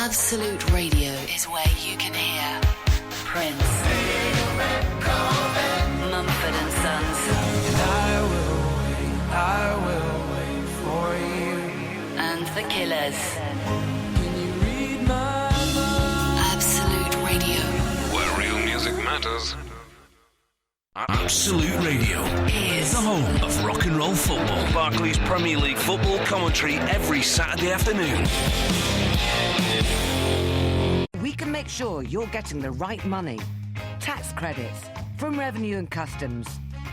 Absolute Radio is where you can hear Prince, Mumford and Sons, I will wait for you, and The Killers. Can you read my mind? Absolute Radio Where real music matters. Absolute Radio is the home of rock and roll football. Barclays Premier League football commentary every Saturday afternoon. We can make sure you're getting the right money. Tax credits from Revenue and Customs.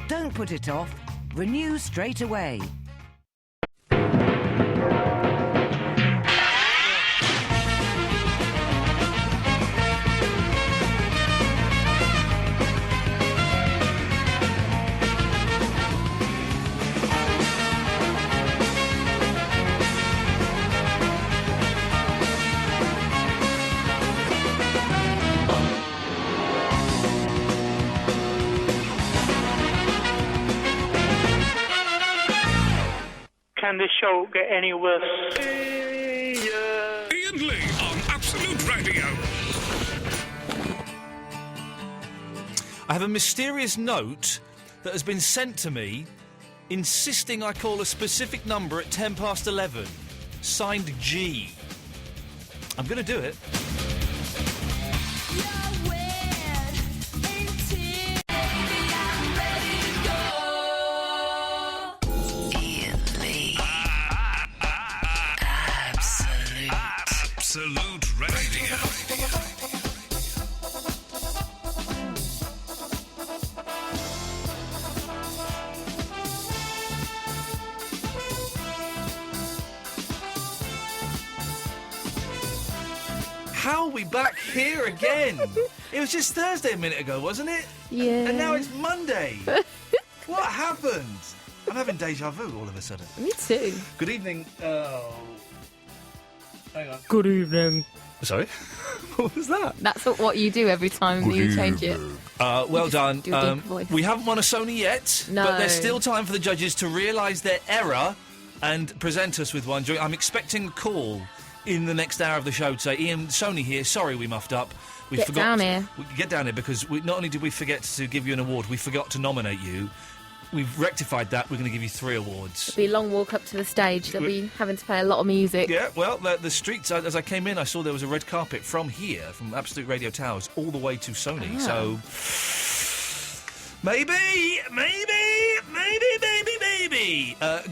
Don't put it off. Renew straight away. Can this show get any worse? Iain Lee on Absolute Radio. I have a mysterious note that has been sent to me insisting I call a specific number at 11:10. Signed G. I'm going to do it. Iain Lee. Absolute Radio. How are we back here again? It was just Thursday a minute ago, wasn't it? Yeah. And now it's Monday. What happened? I'm having deja vu all of a sudden. Me too. Good evening. Oh. Hang on. Good evening. Sorry? What was that? That's what you do every time you change it. Well done. do a deep voice. We haven't won a Sony yet, No. but there's still time for the judges to realise their error and present us with one. I'm expecting a call in the next hour of the show to say, Ian, Sony here, sorry we muffed up. We Get down here. Get down here because not only did we forget to give you an award, we forgot to nominate you. We've rectified that. We're going to give you 3 awards. It'll be a long walk up to the stage. They'll be having to play a lot of music. Yeah, well, the streets, as I came in, I saw there was a red carpet from here, from Absolute Radio Towers, all the way to Sony. So, maybe.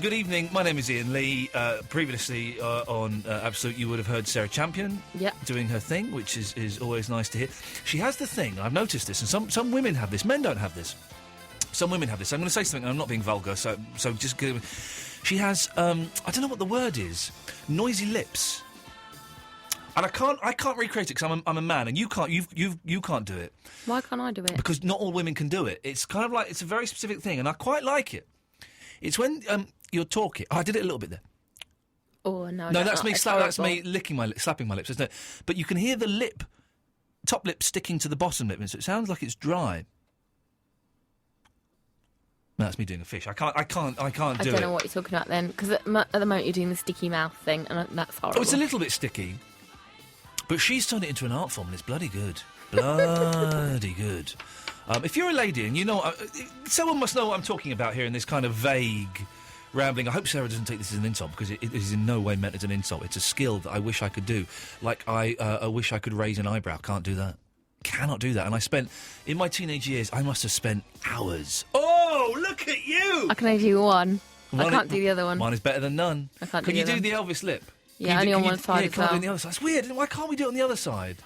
Good evening. My name is Iain Lee. Previously on Absolute, you would have heard Sarah Champion doing her thing, which is always nice to hear. She has the thing, I've noticed this, and some women have this, men don't have this. Some women have this. I'm going to say something, and I'm not being vulgar, so just give. She has, I don't know what the word is, noisy lips. And I can't recreate it because I'm a man, and you can't do it. Why can't I do it? Because not all women can do it. It's kind of like, it's a very specific thing, and I quite like it. It's when you're talking. Oh, I did it a little bit there. Oh no! No, that's me. That's me licking my slapping my lips. Isn't it? But you can hear the lip, top lip sticking to the bottom lip, so it sounds like it's dry. No, that's me doing a fish. I can't do it. I don't know what you're talking about then, because at the moment you're doing the sticky mouth thing, and that's horrible. Oh, it's a little bit sticky, but she's turned it into an art form, and it's bloody good. Bloody good. If you're a lady and you know, someone must know what I'm talking about here in this kind of vague, rambling. I hope Sarah doesn't take this as an insult, because it is in no way meant as an insult. It's a skill that I wish I could do. Like I wish I could raise an eyebrow. Can't do that. Cannot do that. And I spent, in my teenage years, I must have spent hours. Oh, look at you! I can only do one. I can't do the other one. One is better than none. I can't Can do you the do other the Elvis lip? Yeah, only on one side as can't do it well. on the other side. It's weird. Why can't we do it on the other side?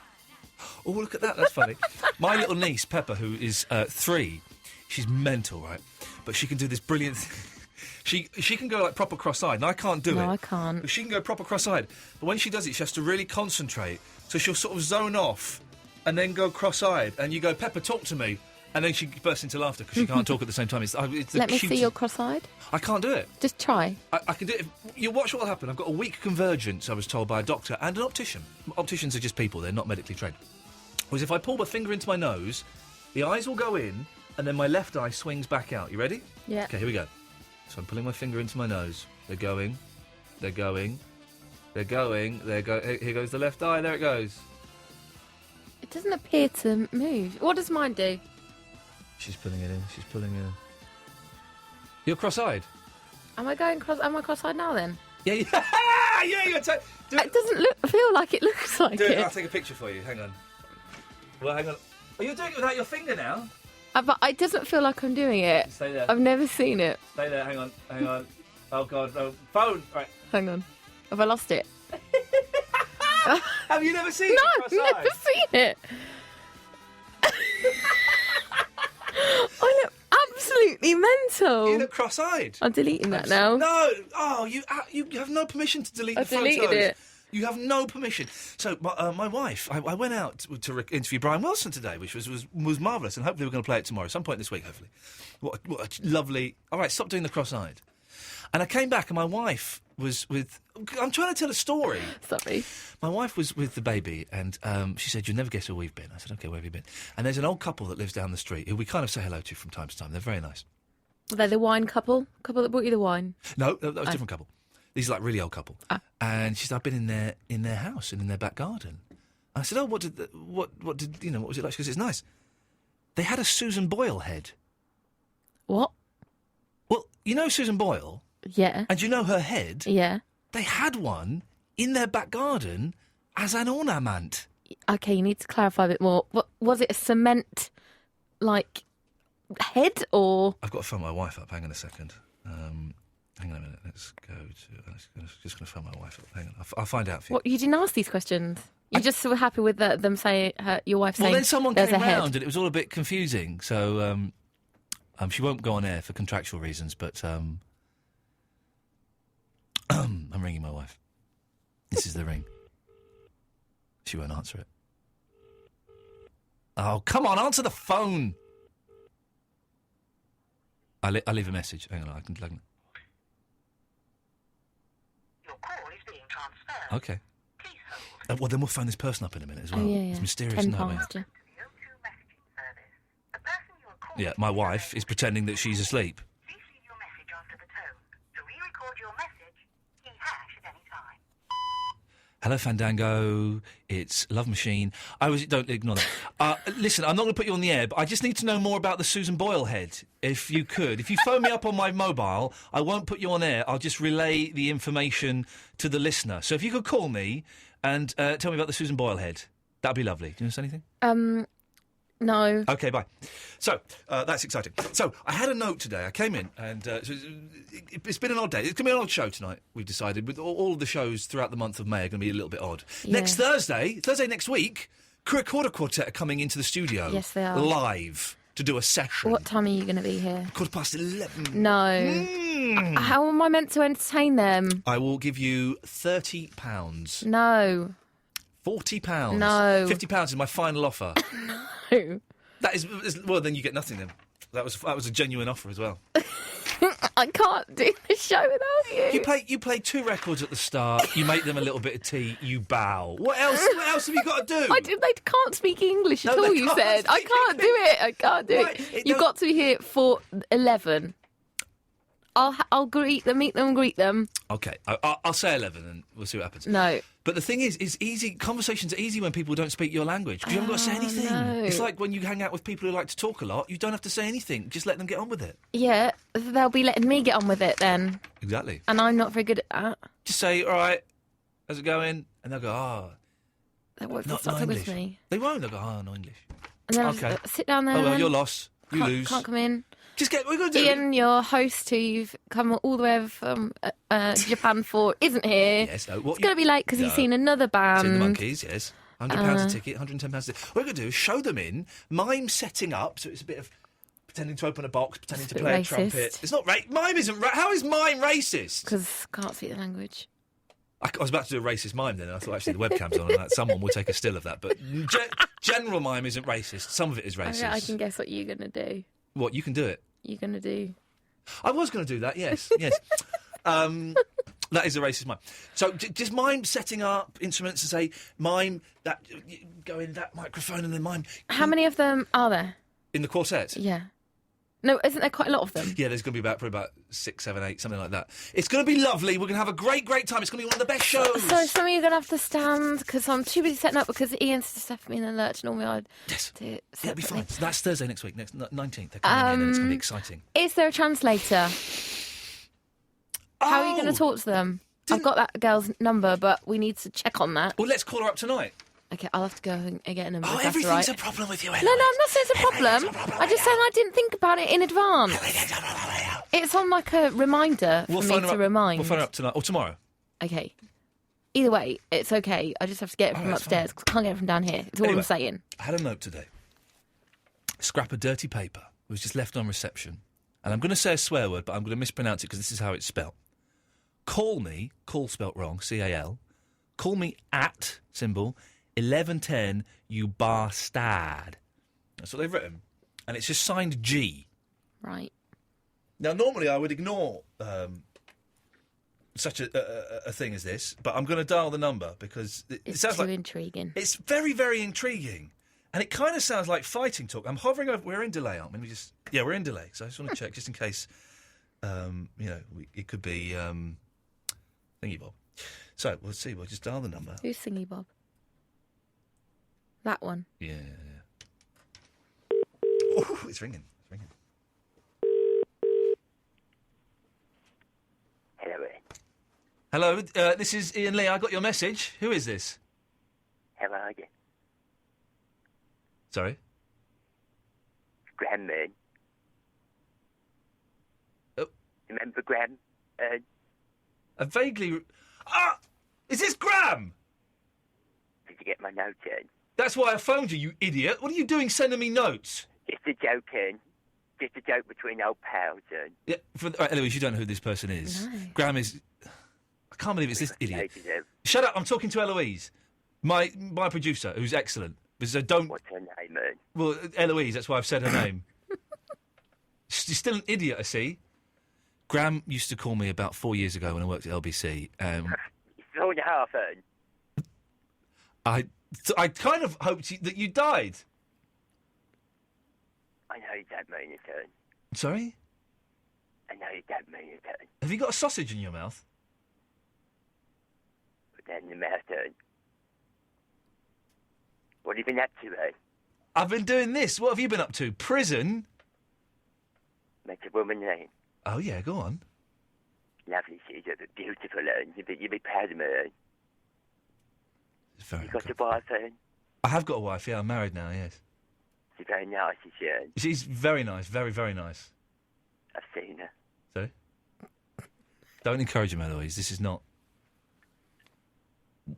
Oh, look at that. That's funny. My little niece, Pepper, who is 3, she's mental, right? But she can do this brilliant thing. She can go like proper cross-eyed, and I can't do it. No, I can't. But she can go proper cross-eyed. But when she does it, she has to really concentrate. So she'll sort of zone off and then go cross-eyed. And you go, Pepper, talk to me. And then she bursts into laughter because she can't talk at the same time. It's Let me see your cross-eyed. I can't do it. Just try. I can do it. You watch what will happen. I've got a weak convergence, I was told by a doctor and an optician. Opticians are just people. They're not medically trained. Whereas if I pull my finger into my nose, the eyes will go in, and then my left eye swings back out. You ready? Yeah. Okay, here we go. So I'm pulling my finger into my nose. They're going. They're going. They're going. Here goes the left eye. There it goes. It doesn't appear to move. What does mine do? She's pulling it in. You're cross-eyed. Am I cross-eyed now then? Yeah. Yeah. You're It doesn't feel like it looks like do it. it. I'll take a picture for you. Hang on. Well, hang on. Are you doing it without your finger now? But it doesn't feel like I'm doing it. Stay there. I've never seen it. Stay there. Hang on. Oh God. No. Phone. Right. Hang on. Have I lost it? Have you never seen it? No, I've never seen it. I look absolutely mental. You look cross-eyed. I'm deleting that now. No. Oh, you have no permission to delete the photos. I deleted it. You have no permission. So my wife, I went out to interview Brian Wilson today, which was marvellous, and hopefully we're going to play it tomorrow, some point this week, hopefully. What a lovely... All right, stop doing the cross-eyed. And I came back and my wife was with... I'm trying to tell a story. Sorry. My wife was with the baby and she said, you'll never guess where we've been. I said, OK, where have you been? And there's an old couple that lives down the street who we kind of say hello to from time to time. They're very nice. Are they the wine couple? Couple that brought you the wine? No, that was a different couple. These are like really old couple. And she said, I've been in their house and in their back garden. I said, oh, what was it like? She goes, it's nice. They had a Susan Boyle head. What? Well, you know Susan Boyle? Yeah. And you know her head? Yeah. They had one in their back garden as an ornament. Okay, you need to clarify a bit more. What was it? A cement, head or? I've got to phone my wife up. Hang on a second. Hang on a minute. Let's go to... I'm just going to phone my wife up. Hang on. I'll find out for you. What, you didn't ask these questions? You just were happy with them saying, your wife saying, well, then someone there's came a head. round and it was all a bit confusing. So she won't go on air for contractual reasons, but I'm ringing my wife. This is the ring. She won't answer it. Oh, come on, answer the phone. I'll leave a message. Hang on, I can... Your call is being transferred. Okay. Please hold. Well, then we'll phone this person up in a minute as well. Oh, yeah. It's mysterious, 10 isn't it? past, yeah. The person you are calling Yeah, my wife is pretending that she's asleep. Please leave your message after the tone. To re-record your message, key hash at any time. Hello, Fandango. It's Love Machine. Don't ignore that. Listen, I'm not going to put you on the air, but I just need to know more about the Susan Boyle head, if you could. If you phone me up on my mobile, I won't put you on air. I'll just relay the information to the listener. So if you could call me and tell me about the Susan Boyle head, that'd be lovely. Do you want to say anything? No. OK, bye. So, that's exciting. So, I had a note today. I came in and it's been an odd day. It's going to be an odd show tonight, we've decided. With all of the shows throughout the month of May are going to be a little bit odd. Yeah. Next Thursday next week, Crew Recorder Quartet are coming into the studio. Yes, they are. Live to do a session. What time are you going to be here? 11:15. No. How am I meant to entertain them? I will give you £30. No. £40. No. £50 is my final offer. No. That is... Well, then you get nothing then. That was a genuine offer as well. I can't do the show without you. You play 2 records at the start. You make them a little bit of tea. You bow. What else have you got to do? They can't speak English at No, all. they You can't said I speak can't do it. I can't do Right, it. You've got to be here for 11. I'll meet them, greet them. Okay, I'll say 11 and we'll see what happens. No. But the thing is, it's easy. Conversations are easy when people don't speak your language. 'Cause you haven't got to say anything. No. It's like when you hang out with people who like to talk a lot. You don't have to say anything. Just let them get on with it. Yeah, they'll be letting me get on with it then. Exactly. And I'm not very good at that. Just say, all right, how's it going? And they'll go, They won't not start English. with me. They won't. They'll go, no English. And then Okay. I'll sit down there. Oh, well, then. you're lost. You lose. Can't come in. Just get... What are you going to do? Ian, your host, who you've come all the way from Japan for, isn't here. Yes, no. He's going to be late because he's seen another band. Seen the Monkeys, yes. £100 a ticket, £110 a ticket. What we're going to do is show them in, mime setting up, so it's a bit of pretending to open a box, pretending to play a trumpet. It's not mime isn't how is mime racist? Because can't speak the language. I was about to do a racist mime then, and I thought actually the webcam's on and that someone will take a still of that. But general mime isn't racist. Some of it is racist. I can guess what you're going to do. What, you can do it? You're going to do. I was going to do that, yes, yes. That is a racist mime. So just mime setting up instruments and say, mime, that, go in that microphone and then mime. How many of them are there? In the quartet? Yeah. No, isn't there quite a lot of them? Yeah, there's going to be probably about 6, 7, 8, something like that. It's going to be lovely. We're going to have a great, great time. It's going to be one of the best shows. So some of you are going to have to stand because I'm too busy setting up because Ian's just left me in the lurch. Normally I'd do it It'll be separately. fine. So that's Thursday next week, next 19th. They're coming in and it's going to be exciting. Is there a translator? How are you going to talk to them? I've got that girl's number, but we need to check on that. Well, let's call her up tonight. Okay, I'll have to go and get a number. Oh, if that's everything's right. a problem with you, No, Eloise. I'm not saying it's a problem. I just said I didn't think about it in advance. It's on like a reminder for me to remind. We'll phone her up tonight or tomorrow. Okay. Either way, it's okay. I just have to get it from upstairs because I can't get it from down here. It's all Anyway, I'm saying. I had a note today. A scrap of dirty paper was just left on reception. And I'm going to say a swear word, but I'm going to mispronounce it because this is how it's spelt. Call me, call spelt wrong, C-A-L. Call me at, symbol, 1110, you bastard. That's what they've written. And it's just signed G. Right. Now, normally I would ignore such a thing as this, but I'm going to dial the number because it sounds too like... intriguing. It's very, very intriguing. And it kind of sounds like fighting talk. I'm hovering over... We're in delay, aren't we? Yeah, we're in delay. So I just want to check, just in case, it could be Thingy Bob. So, we'll see. We'll just dial the number. Who's Thingy Bob? That one. Yeah. Oh, it's ringing. Hello, this is Iain Lee. I got your message. Who is this? How are you? Sorry? Graham, man. Oh. Remember Graham? I vaguely... Ah! Is this Graham? Did you get my note in? That's why I phoned you, you idiot. What are you doing sending me notes? Just a joke, in. Just a joke between old pals, Yeah, Eloise, you don't know who this person is. No. Graham is... I can't believe it's this idiot. Shut up, I'm talking to Eloise. My producer, who's excellent. So don't... What's her name, man? Well, Eloise, that's why I've said her name. She's still an idiot, I see. Graham used to call me about 4 years ago when I worked at LBC. 4.5, I kind of hoped that you died. I know you don't mean it, Sorry? I know you don't mean it, Have you got a sausage in your mouth? Put that in the mouth, What have you been up to, I've been doing this. What have you been up to? Prison? Met a woman name. Oh, yeah, go on. Lovely, she's beautiful, You'd be proud of me, It's very You got a wife, I have got a wife, yeah. I'm married now, yes. She's very nice, is she? She's very nice, very, very nice. I've seen her. Sorry? Don't encourage him, Eloise. This is not...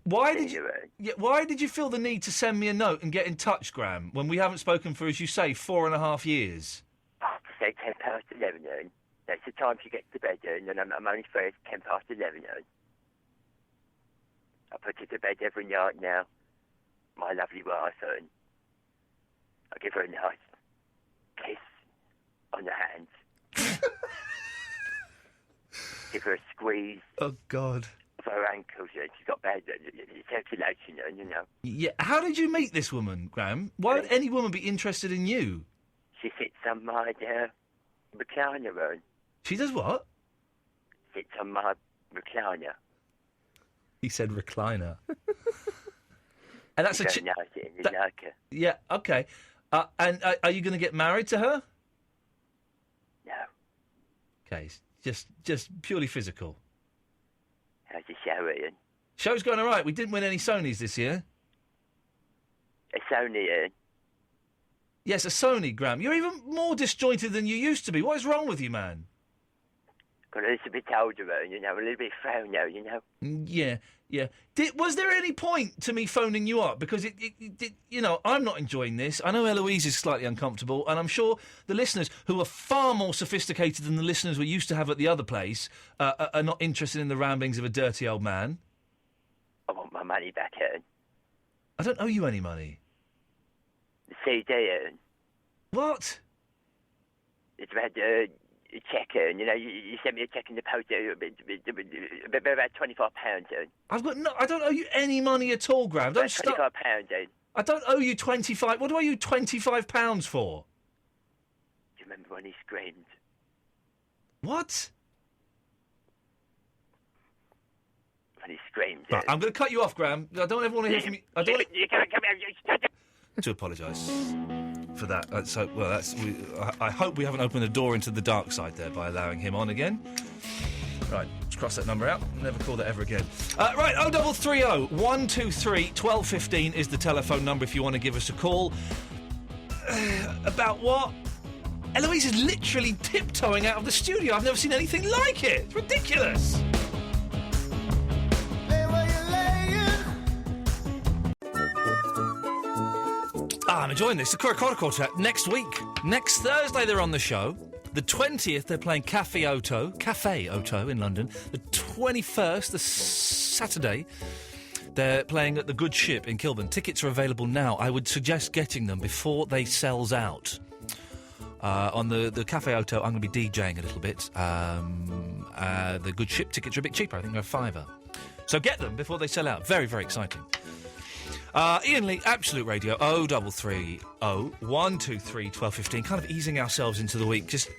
Why did you feel the need to send me a note and get in touch, Graham, when we haven't spoken for, as you say, 4.5 years? Say 11:10. That's the time she gets to bed, and I'm only free at 11:10. I put her to bed every night now. My lovely wife, and I give her a nice kiss on the hands. Give her a squeeze. Oh, God. Of her ankles, she's got bad circulation, Yeah, how did you meet this woman, Graham? Why would any woman be interested in you? She sits on my recliner, She does what? Sits on my recliner. He said recliner. And that's you don't like it, and you like her. Yeah, okay. And are you going to get married to her? No. Okay, just purely physical. How's the show, Ian? Show's going all right. We didn't win any Sonys this year. A Sony, Ian? Yes, a Sony, Graham. You're even more disjointed than you used to be. What is wrong with you, man? Got a little bit older, a little bit frail now, Yeah. Was there any point to me phoning you up? Because I'm not enjoying this. I know Eloise is slightly uncomfortable, and I'm sure the listeners, who are far more sophisticated than the listeners we used to have at the other place, are not interested in the ramblings of a dirty old man. I want my money back, Ian. I don't owe you any money. The CD, Ian. What? It's about a check, Ian. You sent me a check in the post, about £25, Ian. I don't owe you any money at all, Graham. Don't stop. £25, Ian. I don't owe you 25. What do I owe you £25 for? Do you remember when he screamed. What? When he screamed. Right, I'm going to cut you off, Graham. I don't ever want to hear from you. I don't. You can't come here. To apologise for that. I hope we haven't opened the door into the dark side there by allowing him on again. Right, let's cross that number out. Never call that ever again. Right, 0330 123 1215 is the telephone number if you want to give us a call. About what? Eloise is literally tiptoeing out of the studio. I've never seen anything like it. It's ridiculous. I'm enjoying this. The Cora Quartet next week. Next Thursday they're on the show. The 20th they're playing Cafe Oto in London. The 21st, the Saturday, they're playing at the Good Ship in Kilburn. Tickets are available now. I would suggest getting them before they sells out. On the Cafe Oto, I'm going to be DJing a little bit. The Good Ship tickets are a bit cheaper. I think they're £5. So get them before they sell out. Very, very exciting. Iain Lee, Absolute Radio, 0330 123 1215. Kind of easing ourselves into the week, just,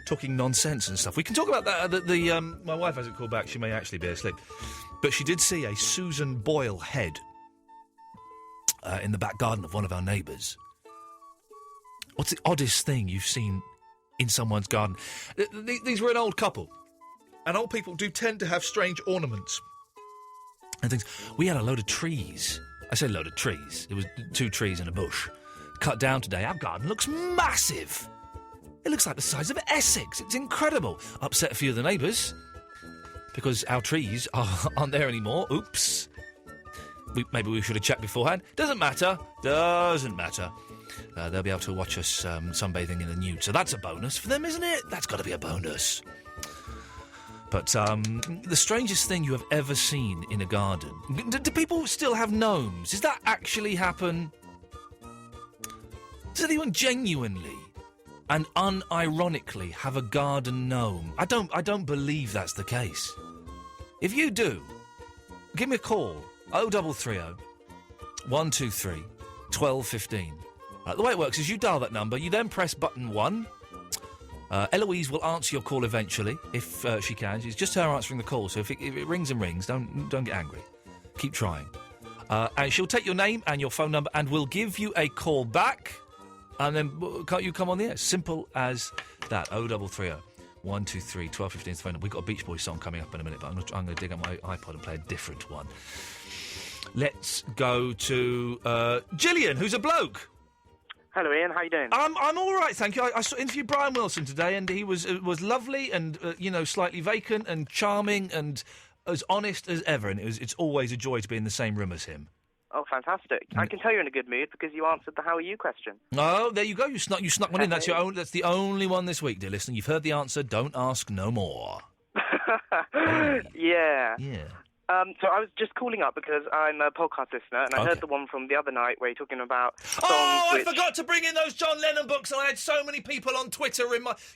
talking nonsense and stuff. We can talk about that. My wife hasn't called back. She may actually be asleep. But she did see a Susan Boyle head in the back garden of one of our neighbours. What's the oddest thing you've seen in someone's garden? These were an old couple. And old people do tend to have strange ornaments and things. We had a load of trees. I say load of trees. It was 2 trees and a bush. Cut down today. Our garden looks massive. It looks like the size of Essex. It's incredible. Upset a few of the neighbours because our trees aren't there anymore. Oops. Maybe we should have checked beforehand. Doesn't matter. They'll be able to watch us sunbathing in the nude. So that's a bonus for them, isn't it? That's got to be a bonus. But the strangest thing you have ever seen in a garden... Do people still have gnomes? Does that actually happen? Does anyone genuinely and unironically have a garden gnome? I don't believe that's the case. If you do, give me a call. 0330 123 1215. The way it works is you dial that number, you then press button 1... Eloise will answer your call eventually, if she can. It's just her answering the call, so if it rings and rings, don't get angry. Keep trying. And she'll take your name and your phone number and we'll give you a call back, and then can't you come on the air? Simple as that. 0330 123 1215 is the phone number. We've got a Beach Boys song coming up in a minute, but I'm going to dig up my iPod and play a different one. Let's go to Gillian, who's a bloke. Hello, Iain. How you doing? I'm all right, thank you. I interviewed Brian Wilson today, and he was lovely and slightly vacant and charming and as honest as ever. And it's always a joy to be in the same room as him. Oh, fantastic! I can tell you're in a good mood because you answered the "How are you?" question. Oh, there you go. You snuck one in. That's That's the only one this week, dear listener. You've heard the answer. Don't ask no more. Yeah. Yeah. So I was just calling up because I'm a podcast listener, and I heard the one from the other night where you're talking about songs I forgot to bring in those John Lennon books, and I had so many people on Twitter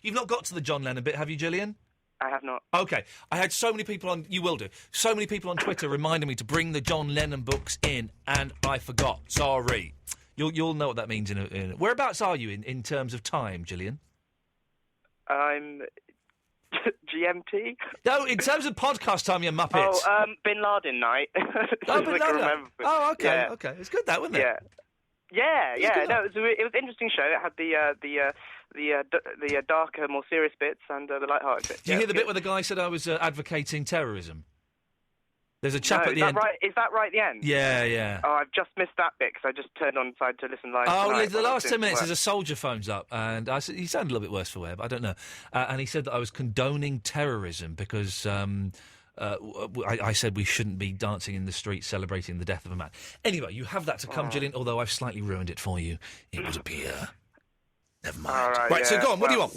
You've not got to the John Lennon bit, have you, Gillian? I have not. OK. I had so many people on... You will do. So many people on Twitter reminding me to bring the John Lennon books in, and I forgot. Sorry. You'll know what that means in a... Whereabouts are you in terms of time, Gillian? I'm... GMT? No, in terms of podcast time, you muppet. Oh, Bin Laden night. Bin Laden. Oh, OK, yeah. OK. It's good, that, wasn't it? Yeah. No, it was an interesting show. It had the darker, more serious bits and the light-hearted bits. Did you hear the bit where the guy said I was advocating terrorism? There's a chap at the end. Right? Is that right at the end? Yeah. Oh, I've just missed that bit because I just turned on side to listen live. Oh, the last 10 minutes, there's a soldier phones up, and he sounded a little bit worse for wear, but I don't know. And he said that I was condoning terrorism because I said we shouldn't be dancing in the street celebrating the death of a man. Anyway, you have that to come, Gillian, although I've slightly ruined it for you. It would appear. Never mind. Right, so go on. What do you want?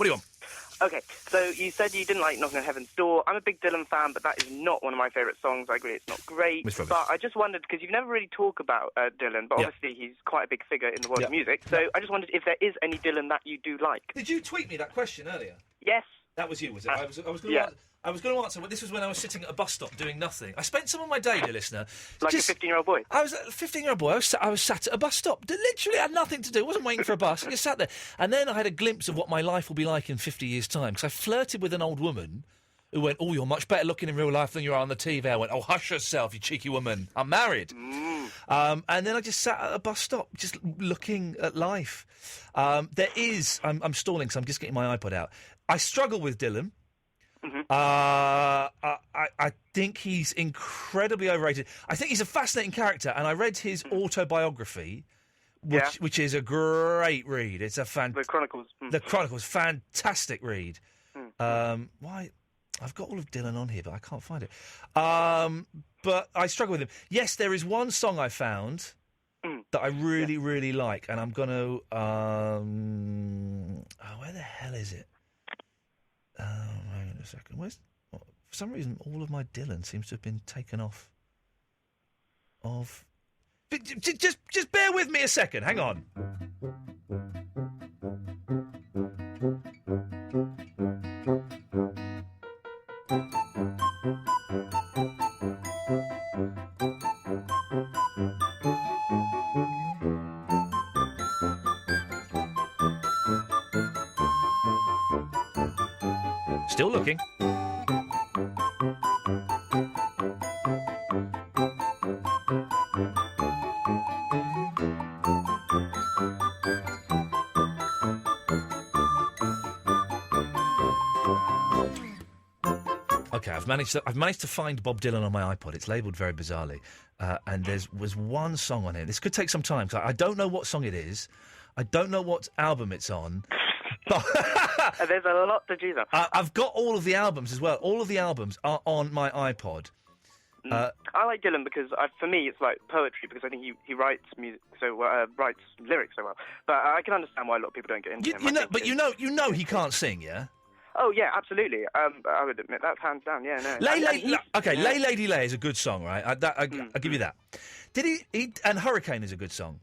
Okay, so you said you didn't like Knocking on Heaven's Door. I'm a big Dylan fan, but that is not one of my favourite songs. I agree it's not great. But I just wondered, because you've never really talked about Dylan, but obviously he's quite a big figure in the world of music. So I just wondered if there is any Dylan that you do like. Did you tweet me that question earlier? Yes. That was you, was it? I was going to answer, but this was when I was sitting at a bus stop doing nothing. I spent some of my day, dear listener. Like a 15-year-old boy? I was a 15-year-old boy. I was sat at a bus stop. Literally had nothing to do. I wasn't waiting for a bus. I just sat there. And then I had a glimpse of what my life will be like in 50 years' time, because I flirted with an old woman who went, "Oh, you're much better looking in real life than you are on the TV." I went, "Oh, hush yourself, you cheeky woman. I'm married." And then I just sat at a bus stop, just looking at life. There is... I'm stalling, so I'm just getting my iPod out. I struggle with Dylan. I think he's incredibly overrated. I think he's a fascinating character, and I read his autobiography, which is a great read. It's a The Chronicles. The Chronicles, fantastic read. Why? I've got all of Dylan on here, but I can't find it. But I struggle with him. Yes, there is one song I found that I really, really like, and I'm going to... where the hell is it? Hang on a second. For some reason, all of my Dylan seems to have been taken off of... Just bear with me a second. Hang on. Still looking. Okay, I've managed to find Bob Dylan on my iPod. It's labelled very bizarrely, and was one song on it. This could take some time, because I don't know what song it is. I don't know what album it's on. There's a lot to choose on. I've got all of the albums as well. All of the albums are on my iPod. I like Dylan because, for me, it's like poetry, because I think he writes music writes lyrics so well. But I can understand why a lot of people don't get into him. You know he can't sing, yeah? Oh yeah, absolutely. I would admit that's hands down. Yeah, no. Lay Lady Lay is a good song, right? I'll give you that. Did he? And Hurricane is a good song.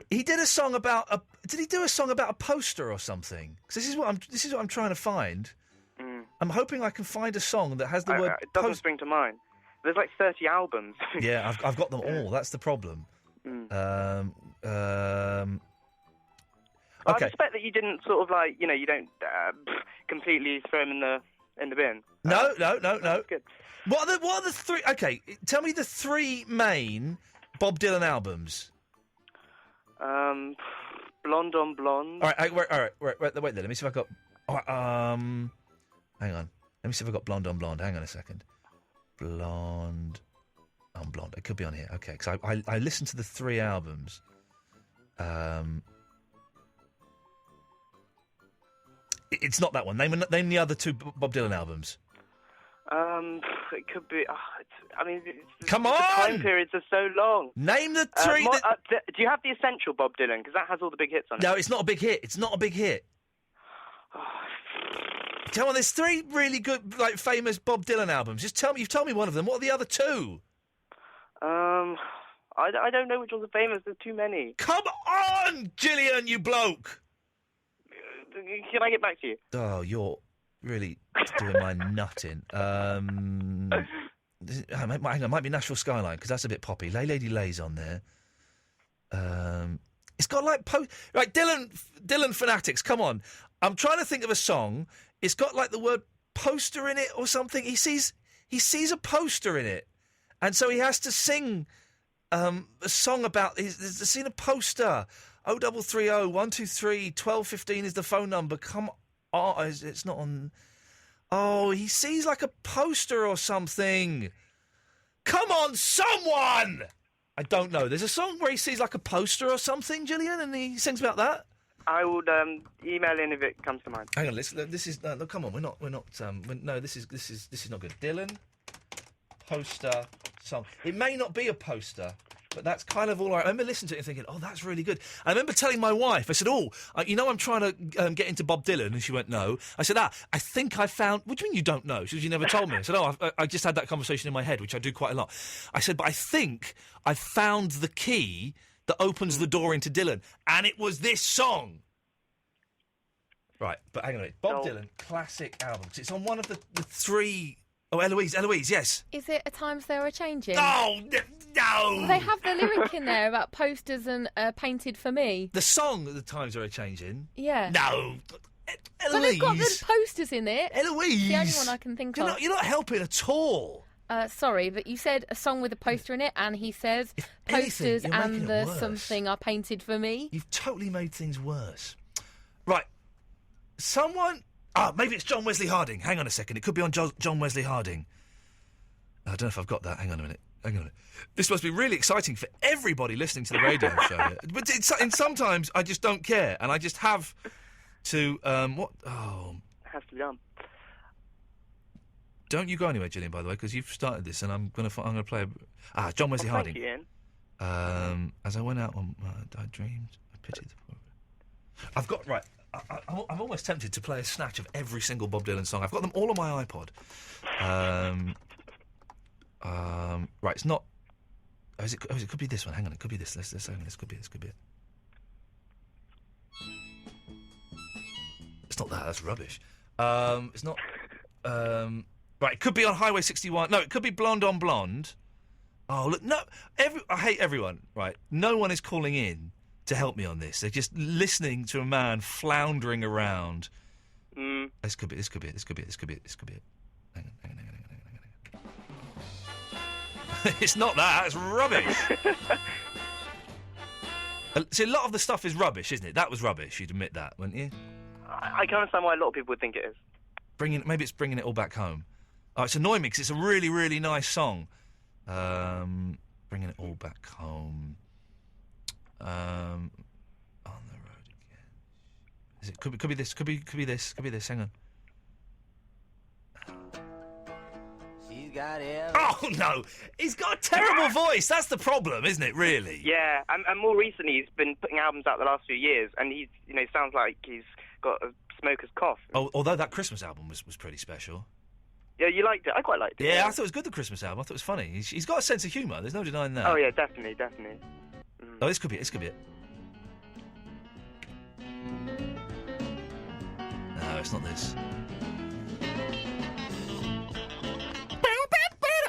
He did a song about Did he do a song about a poster or something? 'Cause this is what I'm trying to find. I'm hoping I can find a song that has the word. It doesn't spring to mind. There's like 30 albums. Yeah, I've got them all. That's the problem. I suspect that you didn't sort of like, you don't completely throw them in the bin. No. Good. What are the three? Okay, tell me the three main Bob Dylan albums. Blonde on Blonde. All right. Wait. Let me see if I got. Hang on. Let me see if I got Blonde on Blonde. Hang on a second. Blonde on Blonde. It could be on here. Okay, because I listened to the three albums. It's not that one. Name the other two Bob Dylan albums. It could be. Come on! The time periods are so long. Name the three. Do you have the essential Bob Dylan? Because that has all the big hits on it. No, it's not a big hit. Come on, there's three really good, like, famous Bob Dylan albums. Just tell me. You've told me one of them. What are the other two? I don't know which ones are famous. There's too many. Come on, Gillian, you bloke. Can I get back to you? Oh, you're really doing my nut in. Hang on, might be Nashville Skyline, because that's a bit poppy. Lay Lady Lay's on there. It's got like right, Dylan fanatics. Come on, I'm trying to think of a song. It's got like the word poster in it or something. He sees a poster in it, and so he has to sing a song about. He's seen a poster. 0330 123 1215 is the phone number. Come on, it's not on. Oh, he sees like a poster or something. Come on, someone! I don't know. There's a song where he sees like a poster or something, Gillian, and he sings about that. I would email in if it comes to mind. Hang on, this is no, come on. We're not. No, this is not good. Dylan poster song. It may not be a poster. But that's kind of all I remember listening to it and thinking, oh, that's really good. I remember telling my wife, I said, I'm trying to get into Bob Dylan. And she went, no. I said, I think I found... What do you mean you don't know? She said, you never told me. I said, I just had that conversation in my head, which I do quite a lot. I said, but I think I found the key that opens the door into Dylan. And it was this song. Right, but hang on a minute. Bob Dylan, classic albums. It's on one of the three... Oh, Eloise, yes. Is it At Times They Were Changing? Oh, no! They have the lyric in there about posters and painted for me. The song that the times are changing? Yeah. No. Eloise. But they've got the posters in it. Eloise. It's the only one I can think of. You're not helping at all. Sorry, but you said a song with a poster in it, and he says posters and the something are painted for me. You've totally made things worse. Right. Someone... maybe it's John Wesley Harding. Hang on a second. It could be on John Wesley Harding. I don't know if I've got that. Hang on a minute. This must be really exciting for everybody listening to the radio show. But sometimes I just don't care, and I just have to... what? Oh... It has to be done. Don't you go anywhere, Gillian, by the way, because you've started this, and I'm going to play... John Wesley Harding. Thank you, Iain. As I went out on... I dreamed... I pitied the poor... I've got... Right... I'm almost tempted to play a snatch of every single Bob Dylan song. I've got them all on my iPod. Right, it's not... it could be this one. Hang on, it could be this. This could be it. It's not that. That's rubbish. It's not... right, it could be on Highway 61. No, it could be Blonde on Blonde. Oh, look, no... I hate everyone, right? No one is calling in to help me on this. They're just listening to a man floundering around. This could be it. Hang on. It's not that. It's rubbish. See, a lot of the stuff is rubbish, isn't it? That was rubbish. You'd admit that, wouldn't you? I can understand why a lot of people would think it is. Maybe it's bringing it all back home. Oh, it's annoying me because it's a really, really nice song. Bringing it all back home. On the road again. Could be this. Could be this. Hang on. Oh no! He's got a terrible voice. That's the problem, isn't it? Really? Yeah, and more recently he's been putting albums out the last few years, and he's sounds like he's got a smoker's cough. Oh, although that Christmas album was pretty special. Yeah, you liked it. I quite liked it. Yeah, I thought it was good. The Christmas album. I thought it was funny. He's got a sense of humour. There's no denying that. Oh yeah, definitely. Oh, this could be it. No, it's not this.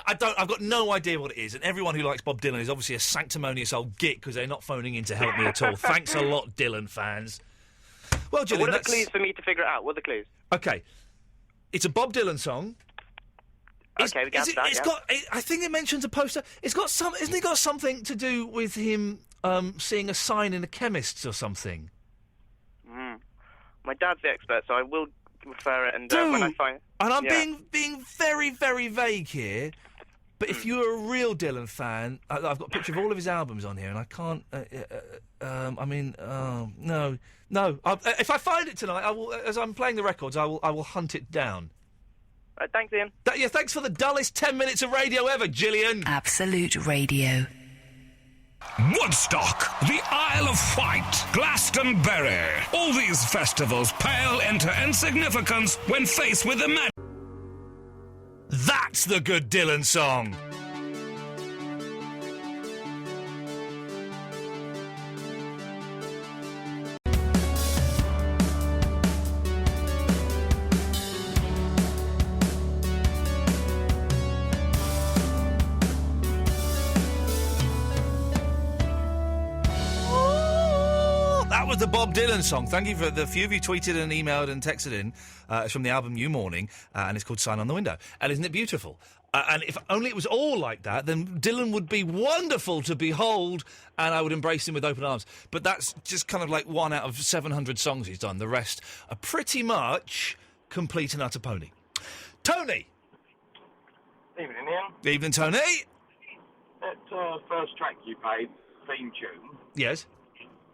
I've got no idea what it is, and everyone who likes Bob Dylan is obviously a sanctimonious old git because they're not phoning in to help me at all. Thanks a lot, Dylan fans. Well, Gillian, what are the clues for me to figure it out? What are the clues? Okay, it's a Bob Dylan song. Okay, we got that. It's got. I think it mentions a poster. It's got some. Isn't it got something to do with him seeing a sign in a chemist's or something? My dad's the expert, so I will refer it. And when I find, and I'm being very, very vague here. But if you're a real Dylan fan, I've got a picture of all of his albums on here, and I can't. No. If I find it tonight, I will. As I'm playing the records, I will hunt it down. Right, thanks, Iain. Thanks for the dullest 10 minutes of radio ever, Gillian. Absolute Radio. Woodstock, the Isle of Wight, Glastonbury. All these festivals pale into insignificance when faced with the That's the good Dylan song. The Bob Dylan song. Thank you for the few of you tweeted and emailed and texted in. It's from the album New Morning, and it's called Sign on the Window. And isn't it beautiful? And if only it was all like that, then Dylan would be wonderful to behold, and I would embrace him with open arms. But that's just kind of like one out of 700 songs he's done. The rest are pretty much complete and utter pony. Tony! Evening, Iain. Evening, Tony. That first track you played, theme tune... Yes?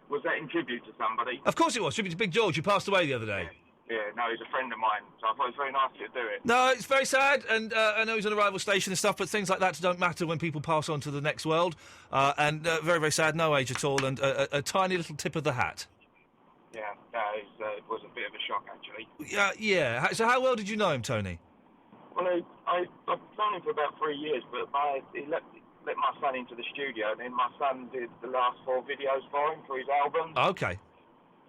Was that in tribute to somebody? Of course it was. Tribute to Big George, who passed away the other day. Yeah, no, he's a friend of mine, so I thought it was very nice of you to do it. No, it's very sad, and I know he's on a rival station and stuff, but things like that don't matter when people pass on to the next world. And very, very sad, no age at all, and a tiny little tip of the hat. Yeah, it was a bit of a shock, actually. Yeah. So how well did you know him, Tony? Well, I've known him for about 3 years, but he let my son into the studio, and then my son did the last 4 videos for him for his album. Okay.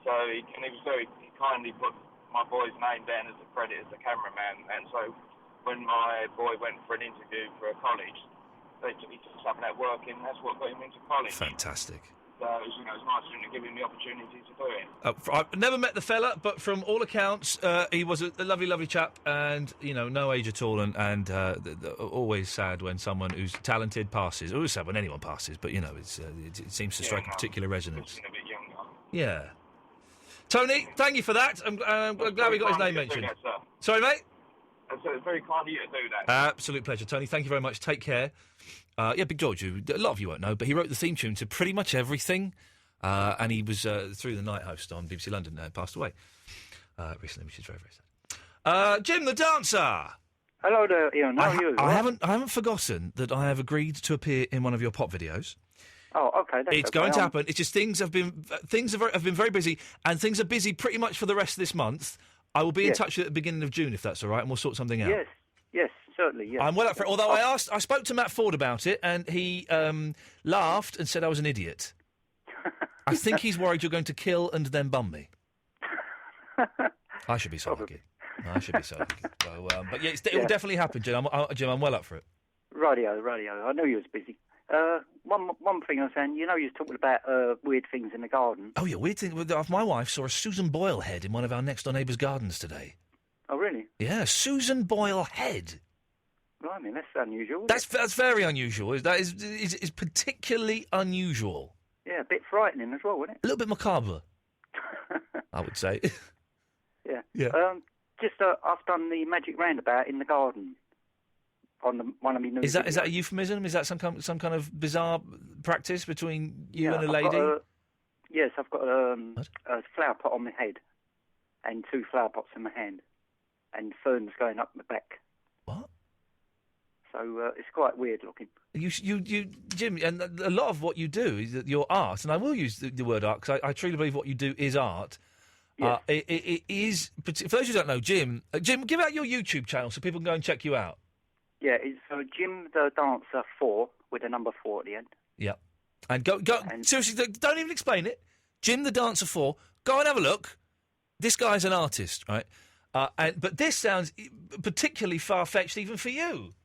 So he was very kindly put my boy's name down as a credit as the cameraman, and so when my boy went for an interview for a college, he took something at work, and that's what got him into college. Fantastic. So, it's nice of him to give him the opportunity to do it. I've never met the fella, but from all accounts, he was a lovely, lovely chap, and no age at all, and always sad when someone who's talented passes. Always sad when anyone passes, but it seems to strike a particular resonance. A bit younger. Yeah. Tony, thank you for that. I'm glad we got his name mentioned. Sorry, mate. It's very kind of you to do that. Absolute pleasure, Tony. Thank you very much. Take care. Big George, who a lot of you won't know, but he wrote the theme tune to pretty much everything, and he was Through the Night host on BBC London, passed away recently, which is very, very sad. Jim the Dancer! Hello there, Ian. How are you? I haven't forgotten that I have agreed to appear in one of your pop videos. Oh, okay. It's going to happen. It's just things have been very busy, and things are busy pretty much for the rest of this month. I will be in touch with you at the beginning of June, if that's all right, and we'll sort something out. Yes, certainly, yes. I'm well up for it, although I spoke to Matt Ford about it, and he laughed and said I was an idiot. I think he's worried you're going to kill and then bum me. I should be so lucky. I should be so lucky. So, but yeah, it will definitely happen, Jim. I'm well up for it. Radio. I knew you was busy. One thing I was saying, you were talking about weird things in the garden. Oh, yeah, weird thing. My wife saw a Susan Boyle head in one of our next-door neighbours' gardens today. Oh, really? Yeah, Susan Boyle head. Well, I mean, that's unusual. That's very unusual. That is particularly unusual. Yeah, a bit frightening as well, wasn't it? A little bit macabre, I would say. Yeah. I've done the magic roundabout in the garden. On one of my new Is that a euphemism? Is that some kind of bizarre practice between you and a lady? Yes, I've got a flower pot on my head and 2 flower pots in my hand and ferns going up my back. What? So it's quite weird looking. You, Jim, and a lot of what you do is your art, and I will use the word art because I truly believe what you do is art. Yes. It is, for those who don't know, Jim, give out your YouTube channel so people can go and check you out. Yeah, it's Jim the Dancer 4 with a number 4 at the end. Yeah. And go seriously, don't even explain it. Jim the Dancer 4, go and have a look. This guy's an artist, right? But this sounds particularly far-fetched even for you.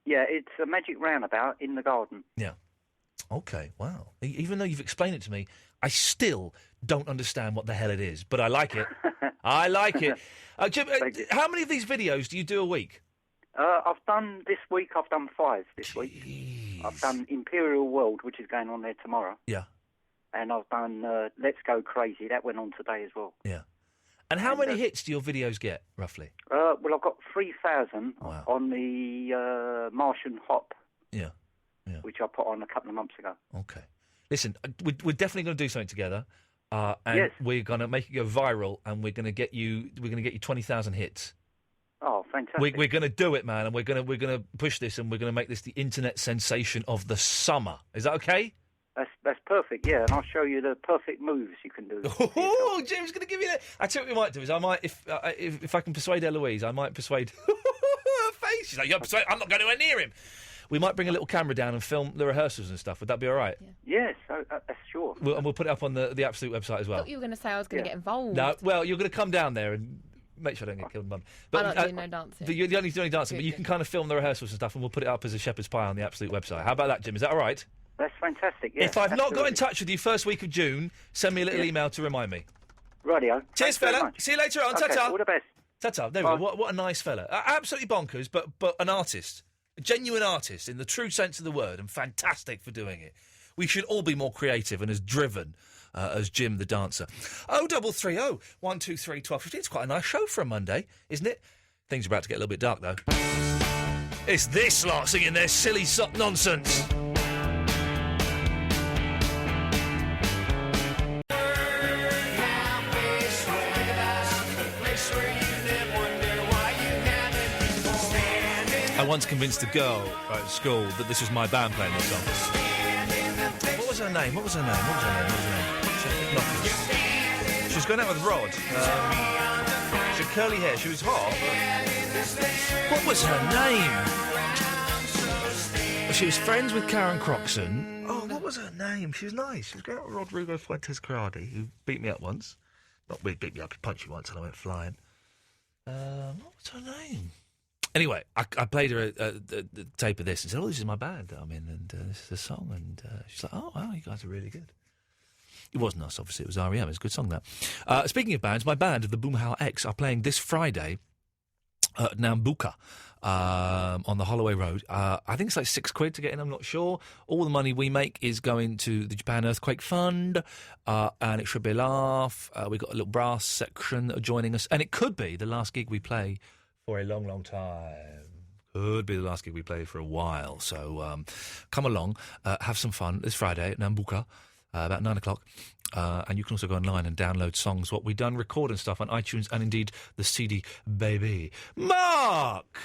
Yeah, it's a magic roundabout in the garden. Yeah. Okay, wow. Even though you've explained it to me, I still don't understand what the hell it is, but I like it. I like it. Jim, how many of these videos do you do a week? I've done 5 this week. I've done Imperial World, which is going on there tomorrow. Yeah. And I've done Let's Go Crazy. That went on today as well. Yeah. And how many hits do your videos get, roughly? Well, I've got 3,000 on the Martian Hop. Yeah. Which I put on a couple of months ago. Okay. Listen, we're definitely going to do something together. And yes. We're going to make it go viral, and we're going to get you 20,000 hits. Oh, fantastic! We're going to do it, man, and we're going to push this, and we're going to make this the internet sensation of the summer. Is that okay? That's perfect, yeah. And I'll show you the perfect moves you can do. Oh, Jim's going to give you that. I tell you what we might do is I might, if I can persuade Eloise, I might persuade her face. She's like, I'm not going anywhere near him. We might bring a little camera down and film the rehearsals and stuff. Would that be all right? Yeah. Yes, sure. We'll put it up on the Absolute website as well. I thought you were going to say I was going to get involved. No, well, you're going to come down there and make sure I don't get killed, Mum. But I don't do no dancing. You're the only doing dancing, but you can kind of film the rehearsals and stuff, and we'll put it up as a shepherd's pie on the Absolute website. How about that, Jim? Is that all right? That's fantastic, yeah. If I've not got in touch with you first week of June, send me a little email to remind me. Radio. Cheers, fella. See you later on. Okay, Ta-ta. all the best. Ta-ta. There we go. What a nice fella. Absolutely bonkers, but an artist. A genuine artist in the true sense of the word, and fantastic for doing it. We should all be more creative and as driven as Jim the Dancer. 0330 123 1215. It's quite a nice show for a Monday, isn't it? Things are about to get a little bit dark, though. It's this lot singing their silly sock nonsense. I once convinced a girl at school that this was my band playing this song. What was her name? She was going out with Rod. She had curly hair. She was hot. What was her name? She was friends with Karen Croxon. Oh, what was her name? She was nice. She was going out with Rodrigo Fuentes Carradi, who beat me up once. Not beat me up, he punched you once and I went flying. What's her name? Anyway, I played her the tape of this and said, this is my band that I'm in, and this is the song. And she's like, oh, wow, you guys are really good. It wasn't us, obviously. It was R.E.M. It's a good song, that. Speaking of bands, my band, the Boomhauer X, are playing this Friday at Nambucca on the Holloway Road. I think it's like £6 to get in, I'm not sure. All the money we make is going to the Japan Earthquake Fund, and it should be a laugh. We've got a little brass section that are joining us, and it could be the last gig we play for a long, long time. Could be the last gig we play for a while. So come along, have some fun this Friday at Nambucca, about 9 o'clock. And you can also go online and download songs, what we've done, record and stuff on iTunes and indeed the CD Baby. Mark!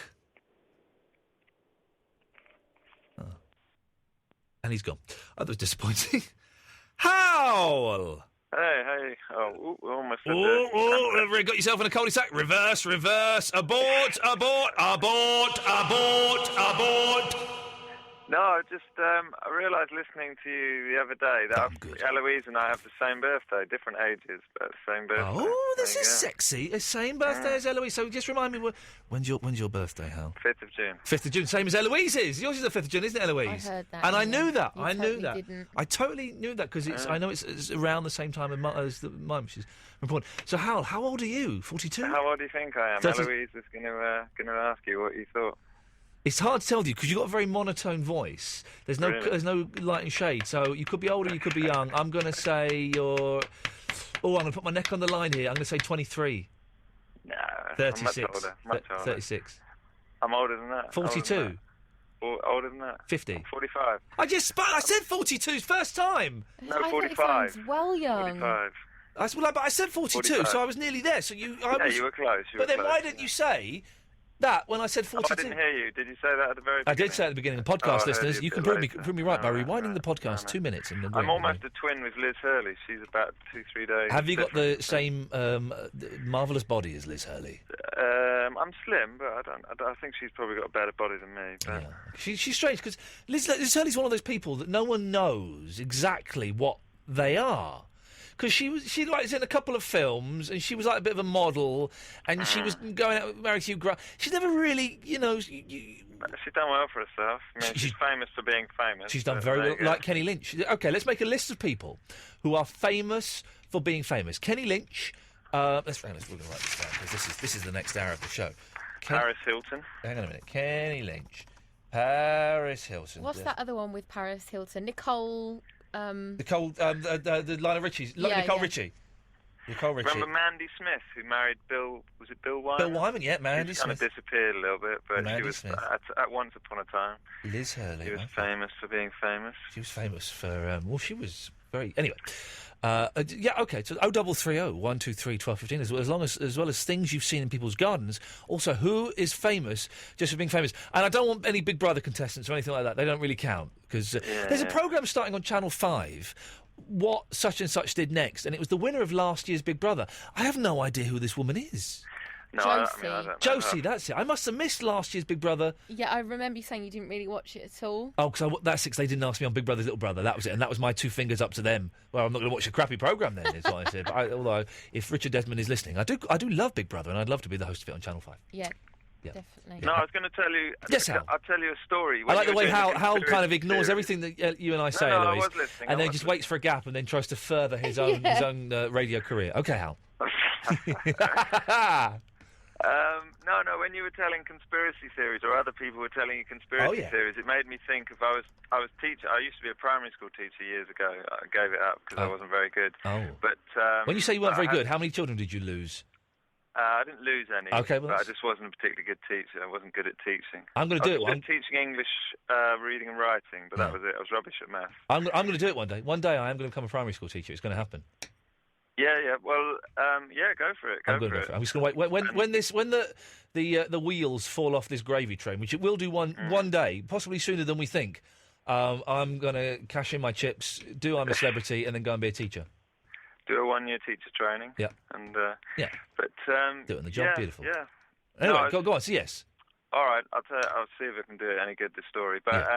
Oh. And he's gone. Oh, that was disappointing. Howl! Hey. Oh, almost. Got yourself in a cul-de-sac. Reverse, abort. No, just I realised listening to you the other day that Eloise and I have the same birthday, different ages, but same birthday. Oh, this is sexy. The same birthday as Eloise. So just remind me, when's your birthday, Hal? 5th of June. 5th of June, same as Eloise's. Yours is the 5th of June, isn't it, Eloise? I heard that. And I knew that. You totally didn't. I totally knew that because I know it's around the same time as mine, which is important. So, Hal, how old are you? 42? How old do you think I am? 30... Eloise is going to ask you what you thought. It's hard to tell you because you've got a very monotone voice. There's no light and shade, so you could be older, you could be young. I'm going to say you're... Oh, I'm going to put my neck on the line here. I'm going to say 23. No, 36. I'm much older. 36. I'm older than that. 42. Older than that. 50. 45. I said 42's first time. No, 45. Sounds well young. 45. But I said 42, 45. so I was nearly there. So you were close. Why didn't you say... that when I said 42. I didn't hear you. Did you say that at the very beginning? I did say at the beginning. The podcast listeners, you can prove me right by rewinding the podcast 2 minutes. I'm almost a twin with Liz Hurley. She's about 2-3 days. Have you got the same marvellous body as Liz Hurley? I'm slim, but I think she's probably got a better body than me. But... Yeah. She's strange because Liz Hurley's one of those people that no one knows exactly what they are. Because she was in a couple of films, and she was like a bit of a model, and she was going out with married Hugh Grant. She's never really, She's done well for herself. I mean, she's famous for being famous. She's done very well, like Kenny Lynch. Okay, let's make a list of people who are famous for being famous. Kenny Lynch. We're going to write this down because this is the next hour of the show. Paris Hilton. Hang on a minute. Kenny Lynch. Paris Hilton. What's that other one with Paris Hilton? Nicole. The Lionel Richie. Nicole Richie. Nicole Richie. Remember Mandy Smith, who married Bill? Was it Bill Wyman? Bill Wyman, yeah, Mandy Smith. She kind of disappeared a little bit, but Mandy she was Smith. At once upon a time. Liz Hurley. She was famous for being famous. She was famous for. She was very. Anyway. Okay. So 0330 123 1215, as well as things you've seen in people's gardens. Also, who is famous just for being famous? And I don't want any Big Brother contestants or anything like that. They don't really count because there's a programme starting on Channel 5. What such and such did next, and it was the winner of last year's Big Brother. I have no idea who this woman is. No, Josie. I don't know. Josie, that's it. I must have missed last year's Big Brother. Yeah, I remember you saying you didn't really watch it at all. Oh, because that's it. They didn't ask me on Big Brother's Little Brother. That was it, and that was my 2 fingers up to them. Well, I'm not going to watch a crappy programme then, is what I said. But although, if Richard Desmond is listening, I do love Big Brother, and I'd love to be the host of it on Channel 5. Yeah. Yeah. Definitely. No, I was going to tell you. Yes, Hal. I'll tell you a story. I like the way Hal kind of ignores everything that you and I say, Eloise, I was listening. and then just waits for a gap and then tries to further his own radio career. Okay, Hal. No. When you were telling conspiracy theories, or other people were telling you conspiracy theories, it made me think of I was teacher. I used to be a primary school teacher years ago. I gave it up because I wasn't very good. Oh. But when you say you weren't very good, how many children did you lose? I didn't lose any. Okay, well, but I just wasn't a particularly good teacher. I wasn't good at teaching. I'm going to do it. I was teaching English, reading and writing, but that was it. I was rubbish at maths. I'm going to do it one day. One day I am going to become a primary school teacher. It's going to happen. Yeah. Well, go for it. I'm just going to wait. When the wheels fall off this gravy train, which it will do one day, possibly sooner than we think. I'm going to cash in my chips, do I'm a Celebrity, and then go and be a teacher. Do a 1-year teacher training. Yeah. And yeah. But do it in the job. Beautiful. Yeah. Anyway, go on. So yes. All right. I'll see if I can do it any good. This story, but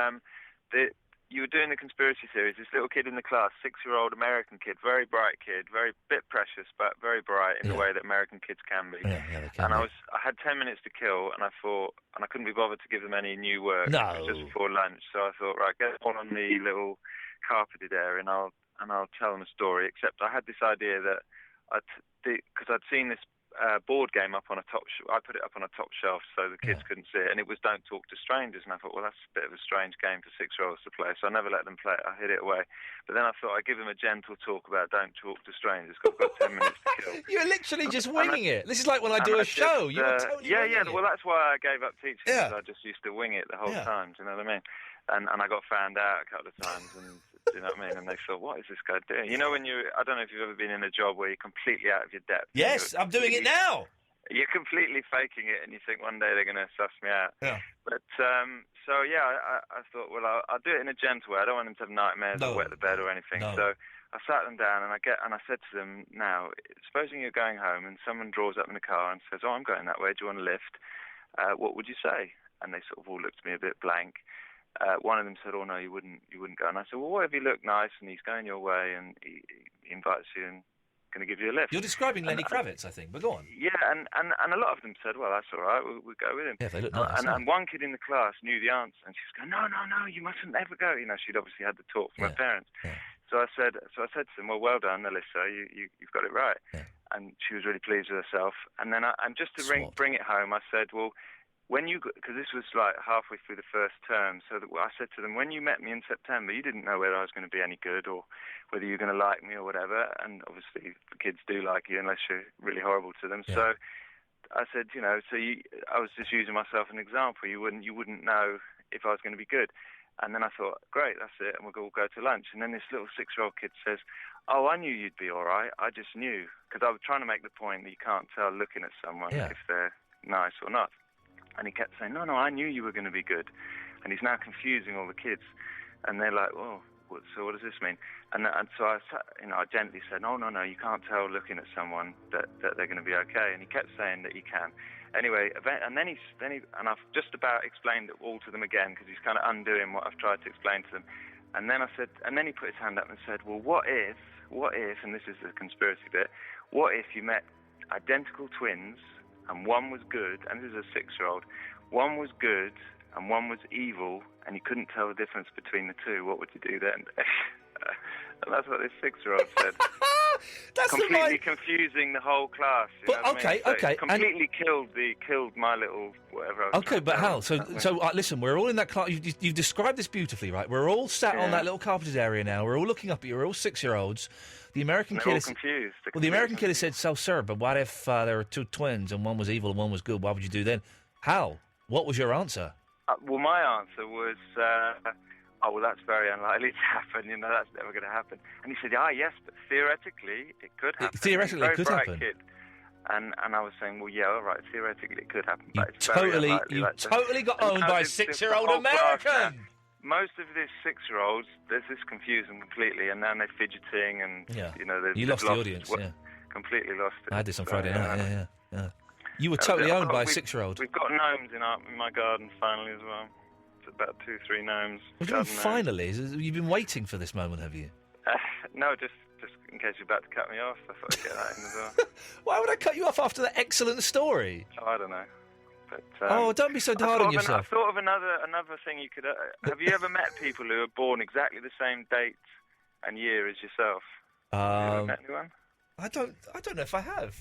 you were doing the conspiracy theories. This little kid in the class, 6-year-old American kid, very bright kid, very bit precious, but very bright in the way that American kids can be. Yeah, they can. And I had 10 minutes to kill, and I thought, and I couldn't be bothered to give them any new work. No. It was just before lunch, so I thought, right, get on the little carpeted area, and I'll tell them a story. Except I had this idea that because I'd seen this board game up on a I put it up on a top shelf so the kids couldn't see it, and it was Don't Talk to Strangers, and I thought, well, that's a bit of a strange game for 6-year-olds to play, so I never let them play it. I hid it away. But then I thought I'd give them a gentle talk about Don't Talk to Strangers, because I've got 10 minutes to kill. You're literally just winging it. This is like when I do a show. You were totally winging it. Well, that's why I gave up teaching, because I just used to wing it the whole time, do you know what I mean? And I got found out a couple of times, and do you know what I mean? And they thought, what is this guy doing? You know, I don't know if you've ever been in a job where you're completely out of your depth. Yes, I'm doing it now. You're completely faking it, and you think one day they're going to suss me out. Yeah. But, I thought, well, I'll do it in a gentle way. I don't want them to have nightmares or wet the bed or anything. No. So I sat them down, and I said to them, now, supposing you're going home and someone draws up in the car and says, oh, I'm going that way, do you want a lift? What would you say? And they sort of all looked at me a bit blank. One of them said, oh, no, you wouldn't go. And I said, well, what if he looked nice and he's going your way and he invites you and going to give you a lift? You're describing Lenny Kravitz, I think, but go on. Yeah, and a lot of them said, well, that's all right, we'll go with him. Yeah, they look nice. And one kid in the class knew the answer, and she was going, no, you mustn't ever go. You know, she'd obviously had the talk from her parents. Yeah. So I said to them, well done, Alyssa, you've got it right. Yeah. And she was really pleased with herself. And then just to bring it home, I said, well, because this was like halfway through the first term, so that I said to them, when you met me in September, you didn't know whether I was going to be any good or whether you were going to like me or whatever. And obviously, the kids do like you unless you're really horrible to them. Yeah. So I said, I was just using myself as an example. You wouldn't know if I was going to be good. And then I thought, great, that's it, and we'll all go to lunch. And then this little 6-year-old kid says, oh, I knew you'd be all right. I just knew, because I was trying to make the point that you can't tell looking at someone if they're nice or not. And he kept saying, no, I knew you were going to be good. And he's now confusing all the kids. And they're like, well, so what does this mean? And so I gently said, no, you can't tell looking at someone that they're going to be okay. And he kept saying that you can. Anyway, and then I've just about explained it all to them again, because he's kind of undoing what I've tried to explain to them. And then then he put his hand up and said, well, what if, and this is the conspiracy bit, what if you met identical twins, and one was good, and this is a 6-year-old, one was good and one was evil, and you couldn't tell the difference between the two, what would you do then? And that's what this 6-year-old said. That's completely confusing the whole class. Okay. Completely killed my little whatever. Okay, but Hal, so listen, we're all in that class. You've described this beautifully, right? We're all sat on that little carpeted area now. We're all looking up at you. We're all 6-year-olds. The American kid is confused. Well, the American kid has said, "So, sir, but what if there were two twins and one was evil and one was good? What would you do then?" Hal, what was your answer? Well, my answer was, oh, well, that's very unlikely to happen. That's never going to happen. And he said, yes, but theoretically, it could happen. Theoretically, it could happen. Kid. And I was saying, well, yeah, all right, theoretically, it could happen. You but it's totally got owned by a 6-year-old American. Most of these 6-year-olds, there's this confusion completely, and now they're fidgeting, and you lost the audience. Completely lost it. I had this on Friday night. Yeah. You were totally owned by a 6-year-old. We've got gnomes in my garden finally as well. It's about 2-3 gnomes. What do you mean finally? You've been waiting for this moment, have you? No, just in case you're about to cut me off. I thought I'd get that in as well. Why would I cut you off after that excellent story? Oh, I don't know. But, don't be so hard on yourself. I thought of another thing you could... have you ever met people who are born exactly the same date and year as yourself? Have you ever met anyone? I don't know if I have.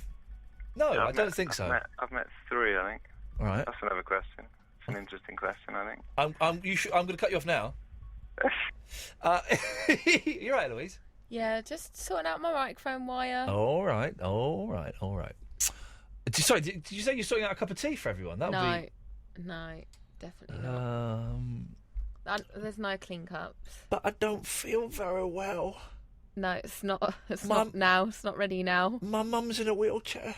No, I don't think so. I've met 3, I think. All right. That's another question. It's an interesting question, I think. I'm going to cut you off now. You're right, Louise. Yeah, just sorting out my microphone wire. All right. Sorry, did you say you're sorting out a cup of tea for everyone? No, definitely not. There's no clean cups. But I don't feel very well. No, it's not. It's not now. It's not ready now. My mum's in a wheelchair.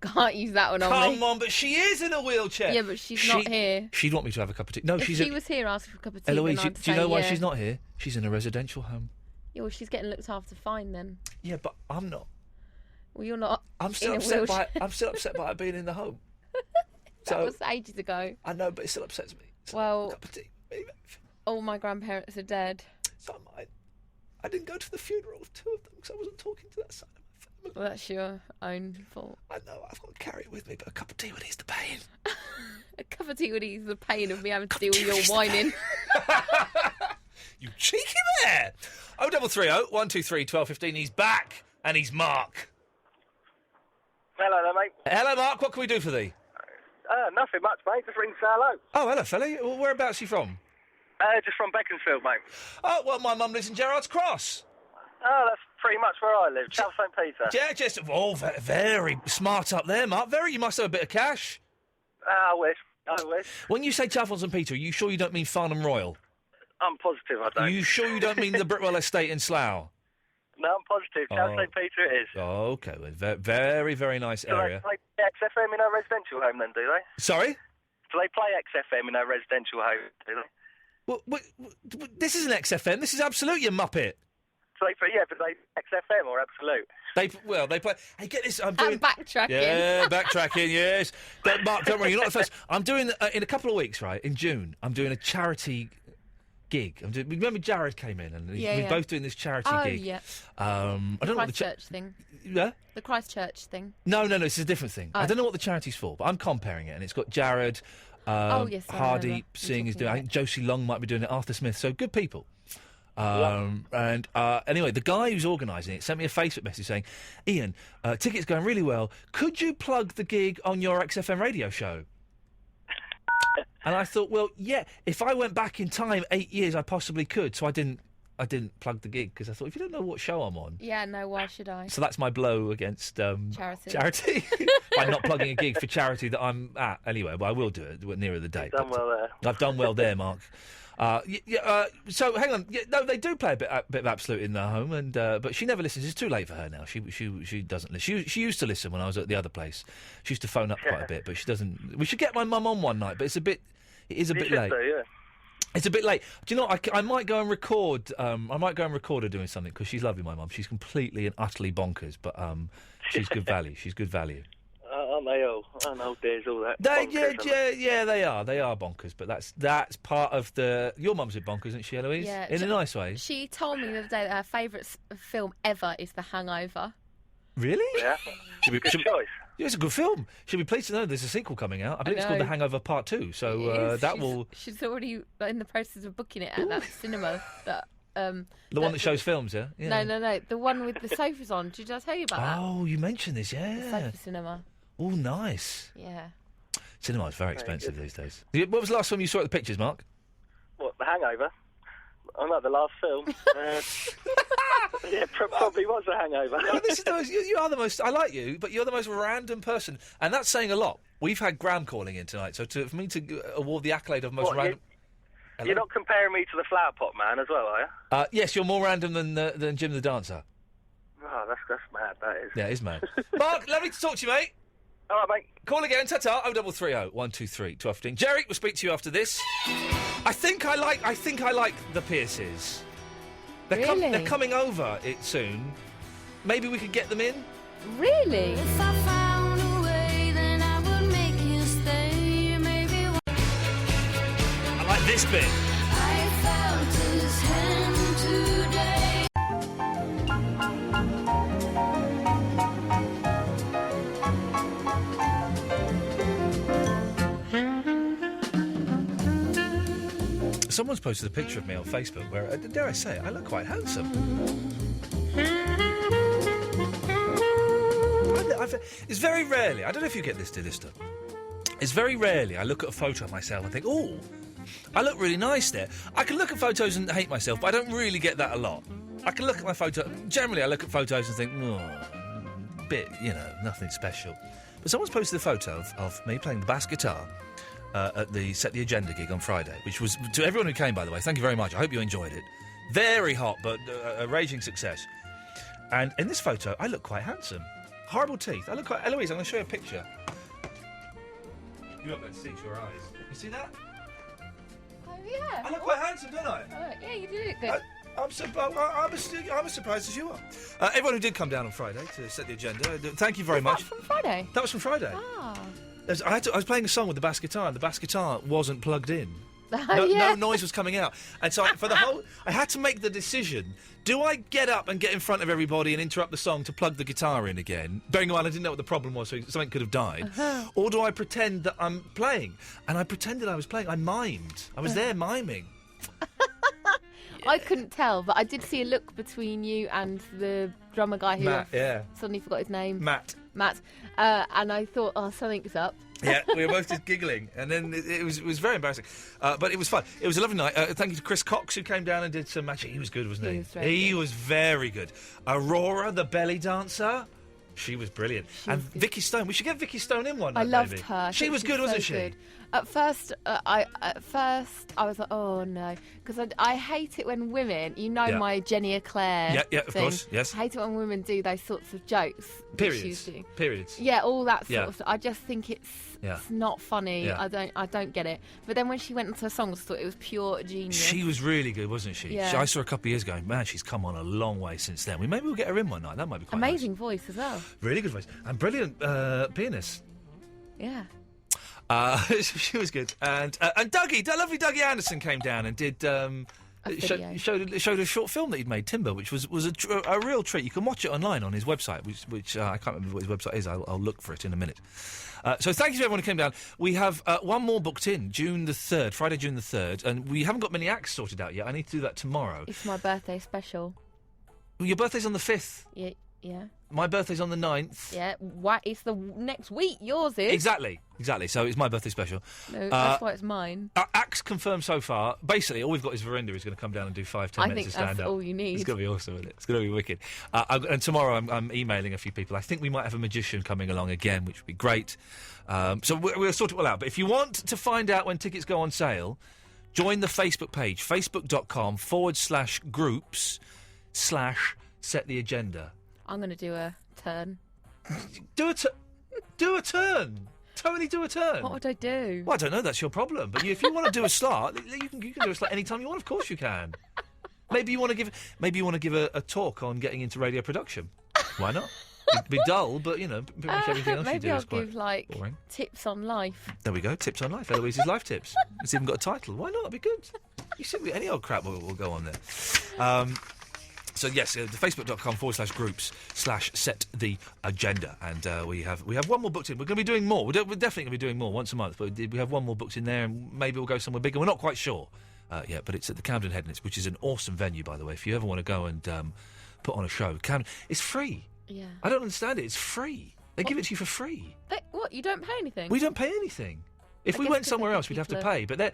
Can't use that one on me. Come on, but she is in a wheelchair. Yeah, but she's not here. She'd want me to have a cup of tea. No, if she was here asking for a cup of tea, Eloise, do you know why she's not here? She's in a residential home. Yeah, well, she's getting looked after fine then. Yeah, but I'm not. Well, you're not. I'm still upset by her being in the home. That was ages ago. I know, but it still upsets me. Well, a cup of tea. all my grandparents are dead. So I didn't go to the funeral of two of them because I wasn't talking to that side of my family. Well, that's your own fault. I know, I've got to carry it with me, but a cup of tea would ease the pain. A cup of tea would ease the pain of me having to deal with your whining. You cheeky bear! 0330 123 1215. He's back, and he's Mark. Hello there, mate. Hello, Mark. What can we do for thee? Nothing much, mate. Just ring to say hello. Oh, hello, fella. Well, whereabouts are you from? Just from Beaconsfield, mate. Oh, well, my mum lives in Gerrard's Cross. Oh, that's pretty much where I live. South St. Peter. Yeah, just very smart up there, Mark. You must have a bit of cash. I wish. When you say Chaffel St. Peter, are you sure you don't mean Farnham Royal? I'm positive I don't. Are you sure you don't mean the Britwell Estate in Slough? No, I'm positive. South St. Peter it is. Oh, okay. Well, very, very nice area. Do they play XFM in a residential home then, do they? Sorry? Do they play XFM in a residential home, do they? Well, this isn't XFM. This is Absolute, you muppet. So they play, but they XFM or Absolute? They play. Hey, get this. I'm backtracking. Yeah, backtracking. Yes. Mark, don't worry. You're not the first. I'm doing in a couple of weeks, right? In June, I'm doing a charity gig. Remember, Jared came in, and we're both doing this charity gig. Yeah. I don't know what the Christchurch thing. Yeah. The Christchurch thing. No. This is a different thing. I don't know what the charity's for, but I'm comparing it, and it's got Jared. Hardy Singh is doing. I think Josie Long might be doing it. Arthur Smith. So good people. Anyway, the guy who's organising it sent me a Facebook message saying, "Ian, tickets going really well. Could you plug the gig on your XFM radio show?" And I thought, well, yeah. If I went back in time 8 years, I possibly could. So I didn't plug the gig because I thought, if you don't know what show I'm on, yeah, no, why should I? So that's my blow against charity by not plugging a gig for charity that I'm at. Anyway, well, I will do it nearer the date. You've done well there. I've done well there, Mark. So hang on. No, they do play a bit of Absolute in their home, and but she never listens. It's too late for her now. She doesn't listen. She used to listen when I was at the other place. She used to phone up quite a bit, but she doesn't. We should get my mum on one night, but it is a bit late. It's a bit late. Do you know what? I might go and record. I might go and record her doing something because she's lovely. My mum. She's completely and utterly bonkers, but she's good value. She's good value. Aren't they all? Aren't old days all that? Yeah, they are. They are bonkers, but that's part of the. Your mum's a bonkers, isn't she, Eloise? Yeah, in a nice way. She told me the other day that her favourite film ever is The Hangover. Really? Yeah. Good choice. Yeah, it's a good film. She'll be pleased to know there's a sequel coming out. I believe it's called The Hangover Part 2. So She's already in the process of booking it at that cinema. The one that shows films, yeah? No. The one with the sofas on. Did I tell you about that? Oh, you mentioned this, yeah. The sofa cinema. Oh, nice. Yeah. Cinema is very expensive these days. What was the last film you saw at the pictures, Mark? What, The Hangover? Oh, no, the last film. Yeah, probably was The Hangover. No, you are the most... I like you, but you're the most random person. And that's saying a lot. We've had Graham calling in tonight, so for me to award the accolade of most random... You're not comparing me to the Flower Pot Man as well, are you? Yes, you're more random than Jim the Dancer. Oh, that's mad, that is. Yeah, it is mad. Mark, lovely to talk to you, mate. All right, mate. Call again, ta-ta, 0330 123 1215. Jerry, we'll speak to you after this. I think I like the Pierces. They're coming over it soon. Maybe we could get them in? Really? If I found a way, then I would make you stay. Maybe I like this bit. I felt his hand today. Someone's posted a picture of me on Facebook where, dare I say it, I look quite handsome. It's very rarely, I don't know if you get this, Dillister. It's very rarely I look at a photo of myself and think, oh, I look really nice there. I can look at photos and hate myself, but I don't really get that a lot. I can look at my photo, generally I look at photos and think, oh, bit, nothing special. But someone's posted a photo of me playing the bass guitar at the Set the Agenda gig on Friday, which was, to everyone who came, by the way, thank you very much. I hope you enjoyed it. Very hot, but a raging success. And in this photo, I look quite handsome. Horrible teeth. I look quite... Eloise, I'm going to show you a picture. You won't be able to see to your eyes. You see that? Oh, yeah. I look quite handsome, don't I? Yeah, you do look good. I'm as surprised as you are. Everyone who did come down on Friday to Set the Agenda, thank you very much. From Friday? That was from Friday. Ah. I was playing a song with the bass guitar, and the bass guitar wasn't plugged in. No noise was coming out. And so I had to make the decision, do I get up and get in front of everybody and interrupt the song to plug the guitar in again? Bearing in mind I didn't know what the problem was, so something could have died. Or do I pretend that I'm playing? And I pretended I was playing. I mimed. I was there miming. I couldn't tell, but I did see a look between you and the drummer guy who Matt, suddenly forgot his name. Matt. And I thought, something's up. Yeah, we were both just giggling, and then it was very embarrassing. But it was fun. It was a lovely night. Thank you to Chris Cox, who came down and did some magic. He was good, wasn't he? He was very good. Aurora, the belly dancer, she was brilliant. And Vicky Stone, we should get Vicky Stone in one night. I loved maybe. her. She was good, wasn't she? Good. At first, I was like, oh no, because I hate it when women, my Jenny Eclair. Yeah, of course, yes. I hate it when women do those sorts of jokes. Periods. Yeah, all that sort of stuff. I just think it's Yeah. It's not funny. Yeah. I don't get it. But then when she went into her songs, I thought it was pure genius. She was really good, wasn't she? Yeah. I saw her a couple of years ago. Man, she's come on a long way since then. Maybe we'll get her in one night. That might be quite amazing voice as well. Really good voice and brilliant pianist. Yeah. She was good, and Dougie, lovely Dougie Anderson came down and did showed a short film that he'd made, Timber, which was a real treat. You can watch it online on his website, which I can't remember what his website is. I'll look for it in a minute. So thank you to everyone who came down. We have one more booked in, Friday, June the 3rd, and we haven't got many acts sorted out yet. I need to do that tomorrow. It's my birthday special. Your birthday's on the 5th. Yeah. My birthday's on the 9th. Yeah, it's the next week. Yours is. Exactly. So it's my birthday special. No, that's why it's mine. Acts confirmed so far. Basically, all we've got is Verinder who's going to come down and do 5-10 minutes of stand-up. I think that's all you need. It's going to be awesome, isn't it? It's going to be wicked. And tomorrow I'm emailing a few people. I think we might have a magician coming along again, which would be great. So we'll sort it all out. But if you want to find out when tickets go on sale, join the Facebook page, facebook.com/groups/set the agenda. I'm going to do a turn. Do a turn. Totally do a turn. What would I do? Well, I don't know. That's your problem. But if you want to do a slot, you can do a slot anytime you want. Of course you can. Maybe you want to give a talk on getting into radio production. Why not? It'd be dull, but pretty much everything else you do is quite boring. Tips on life. There we go. Tips on life. Eloise's life tips. It's even got a title. Why not? It'd be good. You see, any old crap will go on there. So yes, the facebook.com/groups/set the agenda, and we have one more booked in. We're going to be doing more. We're definitely going to be doing more once a month, but we have one more booked in there, and maybe we'll go somewhere bigger. We're not quite sure yet, but it's at the Camden Headlands, which is an awesome venue, by the way. If you ever want to go and put on a show, it's free. Yeah. I don't understand it. It's free. They give it to you for free. What? You don't pay anything? We don't pay anything. If we went somewhere else, we'd have to pay. But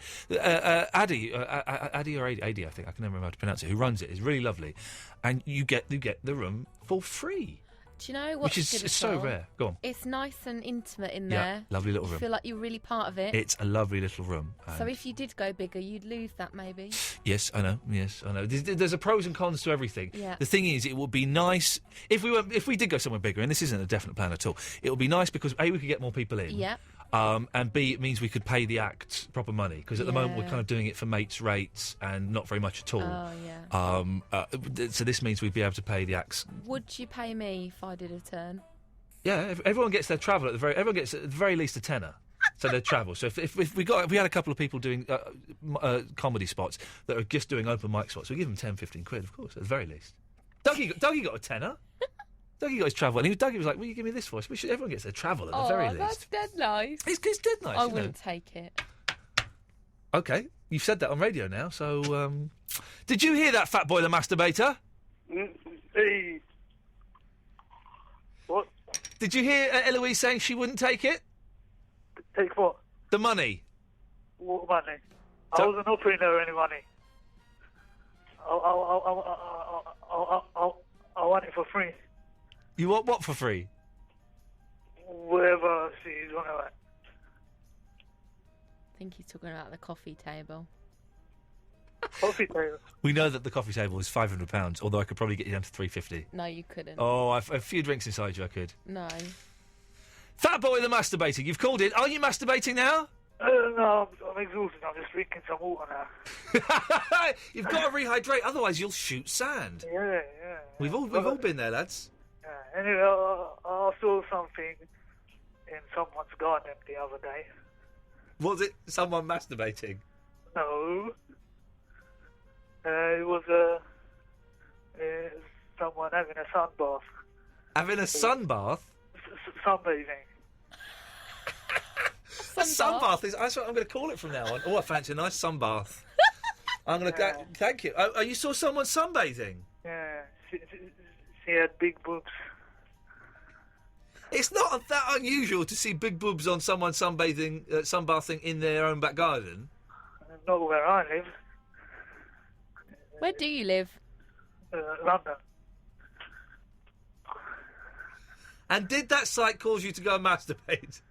Addy, or Adi, I think I can never remember how to pronounce it. Who runs it is really lovely, and you get the room for free. Do you know what's which is so rare? Go on. It's nice and intimate in Yeah, there. lovely little room. You feel like you're really part of it. It's a lovely little room. So if you did go bigger, you'd lose that maybe. Yes, I know. There's a pros and cons to everything. Yeah. The thing is, it would be nice if we did go somewhere bigger, and this isn't a definite plan at all. It would be nice because A, we could get more people in. Yeah. And B, it means we could pay the acts proper money, because at the moment we're kind of doing it for mates' rates and not very much at all. Oh, yeah. So this means we'd be able to pay the acts. Would you pay me if I did a turn? Yeah, everyone gets their travel everyone gets at the very least a tenner. So their travel. So if we had a couple of people doing comedy spots that are just doing open mic spots, we give them 10, 15 quid, of course, at the very least. Dougie got a tenner. Dougie got his travel, and Dougie was like, "Will you give me this for us?" Everyone gets their travel at the very least. That's dead nice. It's dead nice. I wouldn't take it. Okay, you've said that on radio now, so... Did you hear that, fat boy the masturbator? Hey. What? Did you hear Eloise saying she wouldn't take it? Take what? The money. What money? I wasn't offering her any money. I want it for free. You want what for free? Whatever she's on it. I think he's talking about the coffee table. Coffee table? We know that the coffee table is £500, although I could probably get you down to £350. No, you couldn't. Oh, a few drinks inside you, I could. No. Fat boy the masturbator, you've called it. Are you masturbating now? No, I'm exhausted. I'm just drinking some water now. You've got to rehydrate, otherwise you'll shoot sand. Yeah. We've all been there, lads. Yeah. Anyway, I saw something in someone's garden the other day. Was it someone masturbating? No. It was someone having a sunbath. Having a sunbath? Sunbathing. A sunbath is. That's what I'm going to call it from now on. Oh, I fancy a nice sunbath. I'm going to. Thank you. Oh, you saw someone sunbathing? Yeah. She had big boobs. It's not that unusual to see big boobs on someone sunbathing in their own back garden. Not where I live. Where do you live? London. And did that sight cause you to go and masturbate?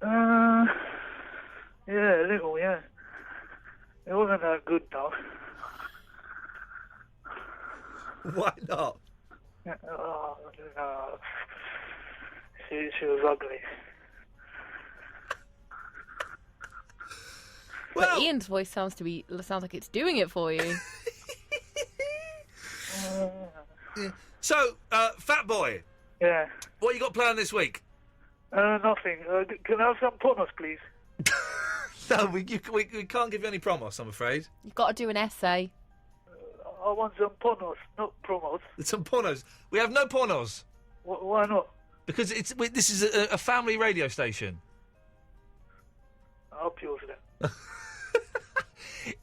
Yeah, a little, yeah. It wasn't that good, though. Why not? No. She was ugly. But Ian's voice sounds like it's doing it for you. So, Fat Boy. Yeah. What you got planned this week? Nothing. Can I have some pornos, please? No, we can't give you any promos, I'm afraid. You've got to do an essay. I want some pornos, not promos. Some pornos. We have no pornos. Why not? Because this is a family radio station. I'll yours then.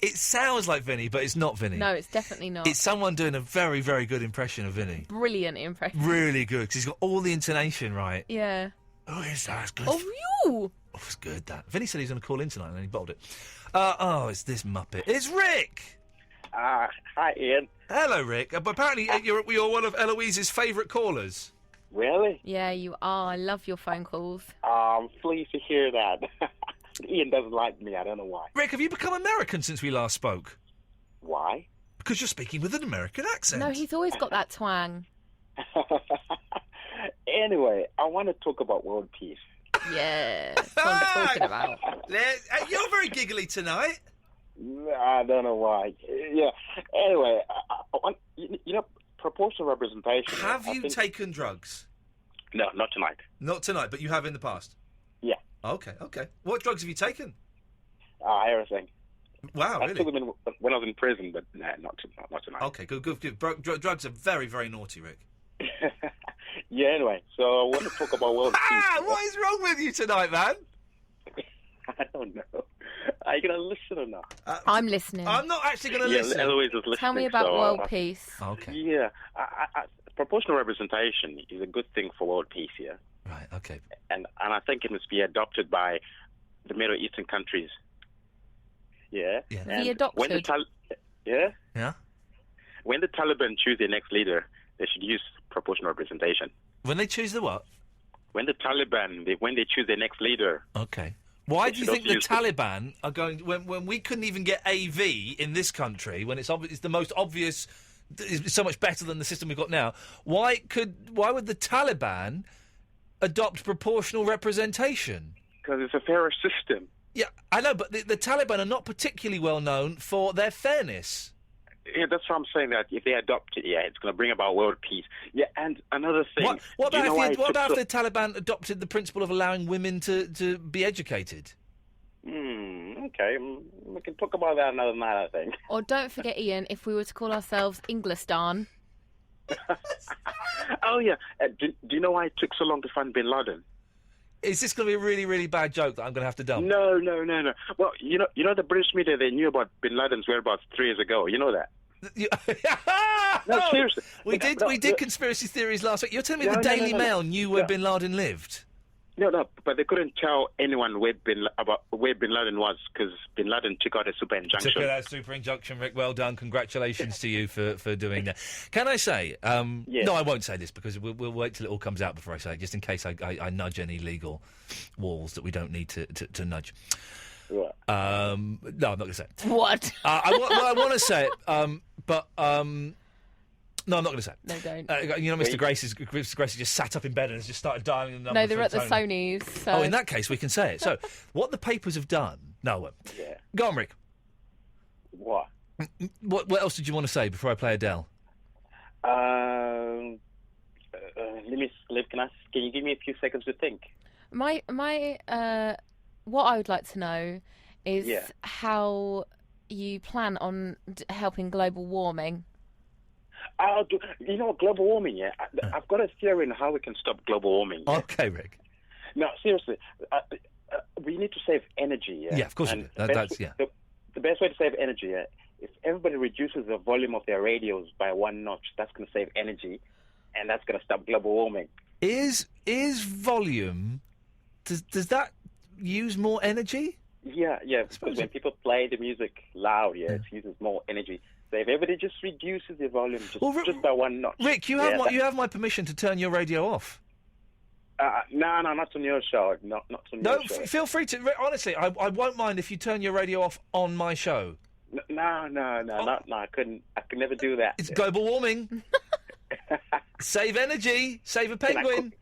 It sounds like Vinny, but it's not Vinny. No, it's definitely not. It's someone doing a very, very good impression of Vinny. Brilliant impression. Really good, because he's got all the intonation right. Yeah. Oh, yes, that's good. Oh, you! Oh, it's good, that. Vinny said he's going to call in tonight, and then he bottled it. It's this Muppet. It's Rick! Hi, Ian. Hello, Rick. But apparently you're one of Eloise's favourite callers. Really? Yeah, you are. I love your phone calls. I'm pleased to hear that. Ian doesn't like me. I don't know why. Rick, have you become American since we last spoke? Why? Because you're speaking with an American accent. No, he's always got that twang. Anyway, I want to talk about world peace. Yeah, that's what I'm talking about. You're very giggly tonight. I don't know why. Yeah. Anyway, proportional representation. Have you taken drugs? No, not tonight. Not tonight, but you have in the past? Yeah. Okay. What drugs have you taken? Everything. Wow, I really? took them when I was in prison, but not tonight. Okay, good. Drugs are very, very naughty, Rick. Yeah, anyway, so I want to talk about world peace. What is wrong with you tonight, man? I don't know. Are you going to listen or not? I'm listening. I'm not actually going to listen. Eloise is listening. Tell me about world peace. Okay. Yeah, proportional representation is a good thing for world peace, yeah? Right, okay. And I think it must be adopted by the Middle Eastern countries. Yeah? Yeah. Be adopted? Yeah? Yeah? When the Taliban choose their next leader, they should use proportional representation. When they choose the what? When the Taliban, when they choose their next leader. Okay. Why do you think the Taliban are going... When we couldn't even get AV in this country, when it's the most obvious... It's so much better than the system we've got now. Why would the Taliban adopt proportional representation? Because it's a fairer system. Yeah, I know, but the Taliban are not particularly well known for their fairness. Yeah, that's what I'm saying, that if they adopt it, it's going to bring about world peace. Yeah, and another thing... What about if the Taliban adopted the principle of allowing women to be educated? Okay, we can talk about that another night, I think. Or don't forget, Ian, if we were to call ourselves Englistan. Oh, yeah. Do you know why it took so long to find Bin Laden? Is this going to be a really, really bad joke that I'm going to have to dump? No. Well, you know the British media, they knew about Bin Laden's whereabouts 3 years ago. You know that? No, seriously. We did conspiracy theories last week. You're telling me the Daily Mail knew where Bin Laden lived? No, but they couldn't tell anyone where Bin Laden was, because Bin Laden took out a super injunction. Took out a super injunction, Rick. Well done. Congratulations to you for doing that. Can I say... No, I won't say this, because we'll wait till it all comes out before I say it, just in case I nudge any legal walls that we don't need to nudge. What? No, I'm not going to say it. What? I want to say it, but... No, I'm not going to say it. No, don't. Mr. Gracie just sat up in bed and has just started dialing the number. No, they're at the Tony. Sonys. So. Oh, in that case, we can say it. So, what the papers have done... No, yeah. Go on, Rick. What? What else did you want to say before I play Adele? Can you give me a few seconds to think? My what I would like to know is how you plan on helping global warming. You know, global warming, I've got a theory on how we can stop global warming. Yeah? Okay, Rick. No, seriously. We need to save energy, yeah? Yeah, of course we do. The best way to save energy, if everybody reduces the volume of their radios by 1 notch, that's going to save energy, and that's going to stop global warming. Is volume... Does that use more energy? Yeah, because when people play the music loud, it uses more energy. So if everybody just reduces the volume just by 1 notch... Rick, you have my permission to turn your radio off. No, not on your show. Not on your show. No, feel free to. Honestly, I won't mind if you turn your radio off on my show. No, I couldn't. I could never do that. It's global warming. Save energy. Save a penguin.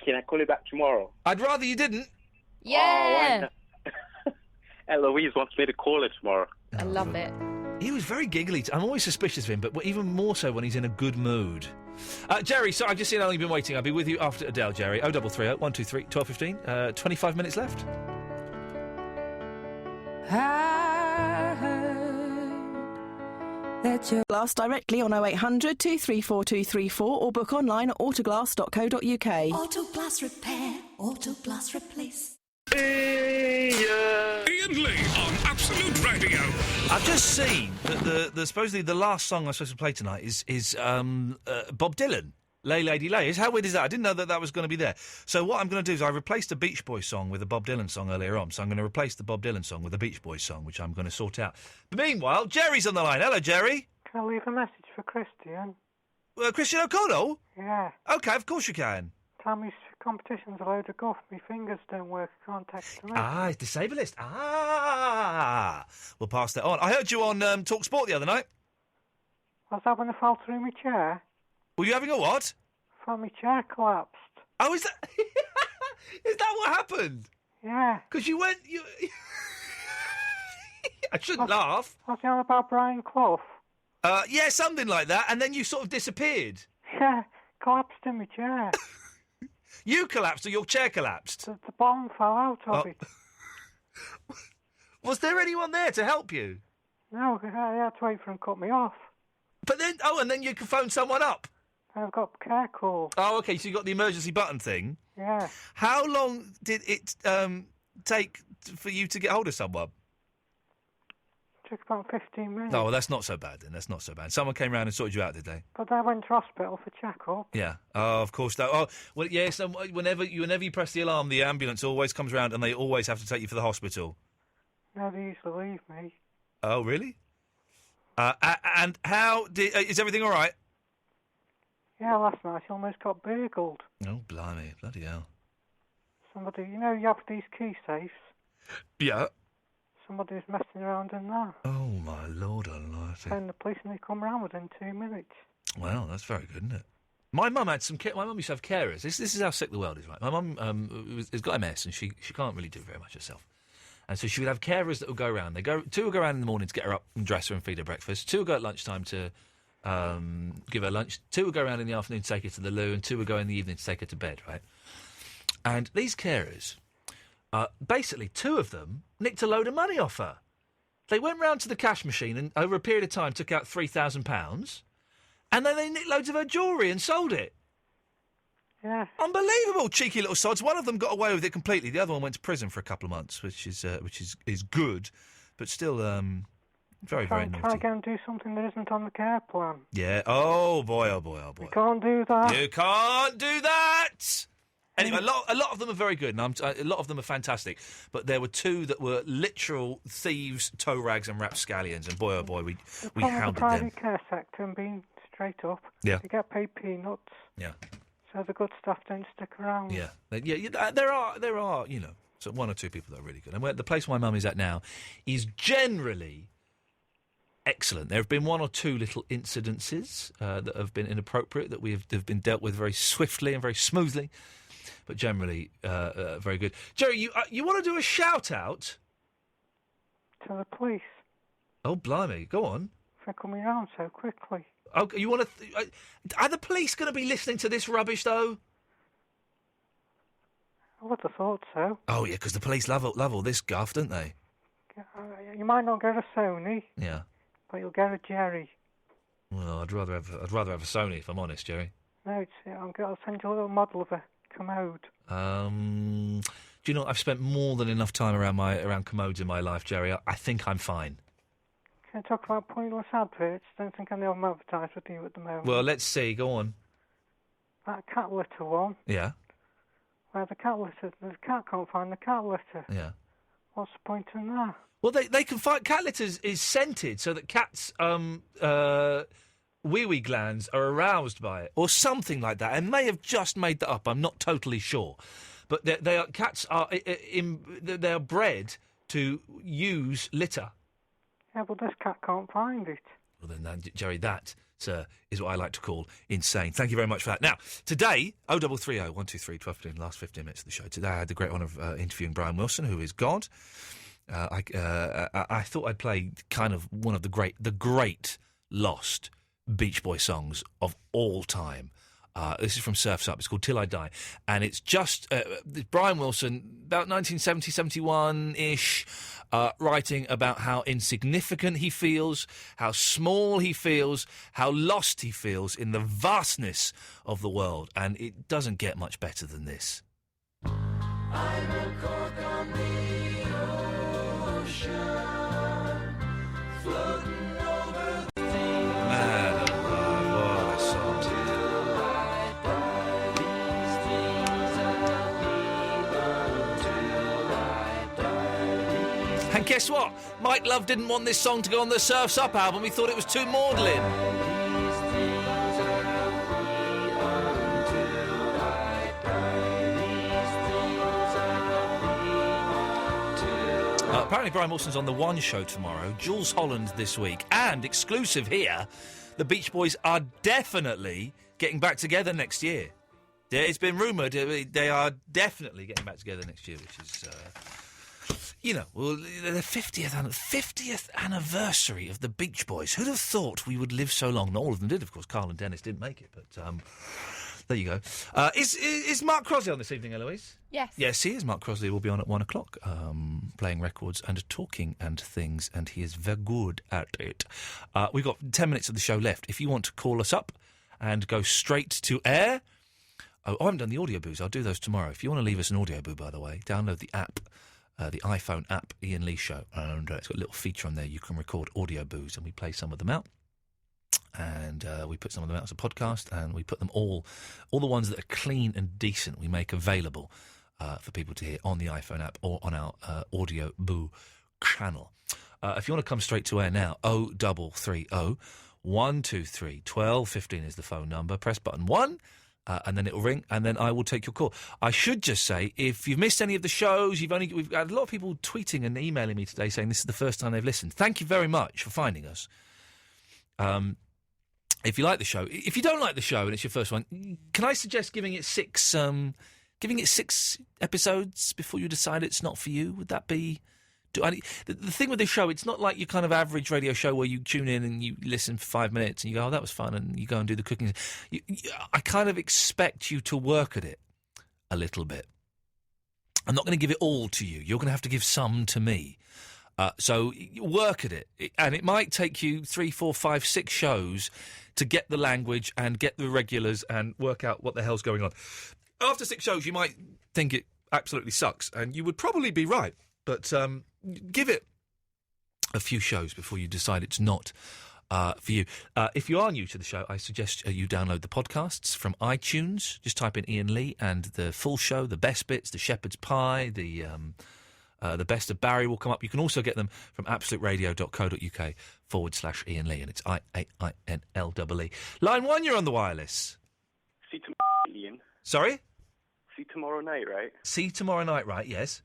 Can I call you back tomorrow? I'd rather you didn't. Yeah. Eloise wants me to call her tomorrow. I love it. He was very giggly. I'm always suspicious of him, but even more so when he's in a good mood. Jerry, sorry, I've just seen how long you've been waiting. I'll be with you after Adele, Jerry. 0330 123 1215. 25 minutes left. I heard that your glass directly on 0800 234 234 or book online at autoglass.co.uk. Autoglass repair, Autoglass replace. Iain Lee on Absolute Radio. I've just seen that the supposedly the last song I'm supposed to play tonight is Bob Dylan, Lay Lady Lay. How weird is that? I didn't know that was going to be there. So what I'm going to do is I replaced a Beach Boys song with a Bob Dylan song earlier on. So I'm going to replace the Bob Dylan song with a Beach Boys song, which I'm going to sort out. But meanwhile, Jerry's on the line. Hello, Jerry. Can I leave a message for Christian? Christian O'Connell? Yeah. OK, of course you can. Tell me competition's a load of guff. My fingers don't work. I can't text them. It's disableist. We'll pass that on. I heard you on Talk Sport the other night. Was that when I fell through my chair? Were you having a what? My chair collapsed. Oh, is that... is that what happened? Yeah. Because you went... I shouldn't laugh. Was it on about Brian Clough? Yeah, something like that, and then you sort of disappeared. Yeah, collapsed in my chair. You collapsed or your chair collapsed? The bomb fell out of it. Was there anyone there to help you? No, I had to wait for him to cut me off. But then, and then you could phone someone up? I've got care calls. Oh, OK, so you got the emergency button thing? Yeah. How long did it take for you to get hold of someone? It took about 15 minutes. Oh, well, that's not so bad then. That's not so bad. Someone came round and sorted you out, did they? But I went to hospital for check-up. Yeah. Oh, of course. Oh, well, yes. Whenever you press the alarm, the ambulance always comes round and they always have to take you for the hospital. No, they usually leave me. Oh, really? And how is everything all right? Yeah, last night I almost got burgled. Oh, blimey. Bloody hell. Somebody, you have these key safes? Yeah. Somebody's messing around in there. Oh, my Lord almighty. And the police, and they come round within 2 minutes. Well, that's very good, isn't it? My mum had some... My mum used to have carers. This is how sick the world is, right? My mum has got MS and she can't really do very much herself. And so she would have carers that would go around. Two would go around in the morning to get her up and dress her and feed her breakfast. Two would go at lunchtime to give her lunch. Two would go around in the afternoon to take her to the loo. And two would go in the evening to take her to bed, right? And these carers... basically, two of them nicked a load of money off her. They went round to the cash machine and, over a period of time, took out £3,000, and then they nicked loads of her jewellery and sold it. Yeah. Unbelievable, cheeky little sods. One of them got away with it completely. The other one went to prison for a couple of months, which is good, but still very, very naughty. Try to go and do something that isn't on the care plan. Yeah. Oh, boy, oh, boy, oh, boy. You can't do that. You can't do that! Anyway, a lot of them are very good, and a lot of them are fantastic. But there were two that were literal thieves, toe rags, and rapscallions. And boy, oh boy, we hounded the private them. care sector and being straight up. Yeah. They get paid peanuts. Yeah. So the good stuff don't stick around. Yeah. There are so one or two people that are really good. And the place my mum is at now is generally excellent. There have been one or two little incidences that have been inappropriate that have been dealt with very swiftly and very smoothly. But generally, very good. Jerry, you want to do a shout-out? To the police. Oh, blimey. Go on. For coming around so quickly. Oh, you want to... are the police going to be listening to this rubbish, though? I would have thought so. Oh, yeah, because the police love all this guff, don't they? You might not get a Sony, Yeah. but you'll get a Jerry. Well, I'd rather have a Sony, if I'm honest, Jerry. No, I'll send you a little model of a commode. Do you know, I've spent more than enough time around commodes in my life, Jerry. I think I'm fine. Can I talk about pointless adverts? Don't think any of them advertise with you at the moment. Well, let's see. Go on. That cat litter one, Yeah. where the cat can't find the cat litter. Yeah. What's the point in that? Well, they can find cat litter is scented so that cats' wee-wee glands are aroused by it, or something like that. I may have just made that up. I'm not totally sure, but cats are they are bred to use litter. Yeah, but this cat can't find it. Well, then, Jerry, that, sir, is what I like to call insane. Thank you very much for that. Now, today, 0330 123 1215, last 15 minutes of the show. Today, I had the great honour of interviewing Brian Wilson, who is God. I thought I'd play kind of one of the great lost Beach Boy songs of all time. This is from Surf's Up. It's called Till I Die. And it's just Brian Wilson, about 1970, 71-ish, writing about how insignificant he feels, how small he feels, how lost he feels in the vastness of the world. And it doesn't get much better than this. I'm a cork on the ocean, floating over the Man alive, what a song. And guess what? Mike Love didn't want this song to go on the Surf's Up album. He thought it was too maudlin. Apparently Brian Wilson's on The One Show tomorrow, Jules Holland this week, and exclusive here, the Beach Boys are definitely getting back together next year. It's been rumoured they are definitely getting back together next year, which is, the 50th anniversary of the Beach Boys. Who'd have thought we would live so long? Not all of them did, of course. Carl and Dennis didn't make it, but there you go. Is Mark Crosley on this evening, Eloise? Yes. Yes, he is. Mark Crosley will be on at 1 o'clock, playing records and talking and things, and he is very good at it. We've got 10 minutes of the show left. If you want to call us up and go straight to air... Oh, I haven't done the audio boos. I'll do those tomorrow. If you want to leave us an audio boo, by the way, download the app, the iPhone app, Iain Lee Show, and it's got a little feature on there. You can record audio boos, and we play some of them out. And we put some of them out as a podcast, and we put them all the ones that are clean and decent, we make available for people to hear on the iPhone app or on our Audio Boo channel. If you want to come straight to air now, 0330 123 1215 is the phone number. Press button 1, and then it'll ring, and then I will take your call. I should just say, if you've missed any of the shows, we've had a lot of people tweeting and emailing me today saying this is the first time they've listened. Thank you very much for finding us. If you like the show, if you don't like the show and it's your first one, can I suggest giving it 6 episodes before you decide it's not for you? Would that be? The thing with this show, it's not like your kind of average radio show where you tune in and you listen for 5 minutes and you go, oh, that was fun, and you go and do the cooking. I kind of expect you to work at it a little bit. I'm not going to give it all to you. You're going to have to give some to me. So work at it. And it might take you 3, 4, 5, 6 shows to get the language and get the regulars and work out what the hell's going on. After 6 shows, you might think it absolutely sucks, and you would probably be right. But give it a few shows before you decide it's not for you. If you are new to the show, I suggest you download the podcasts from iTunes. Just type in Iain Lee, and the full show, the best bits, the shepherd's pie, the best of Barry will come up. You can also get them from absoluteradio.co.uk/Iain Lee, and it's IAINLEE. Line 1, you're on the wireless. See tomorrow, Ian. Sorry? See tomorrow night, right? See tomorrow night, right? Yes.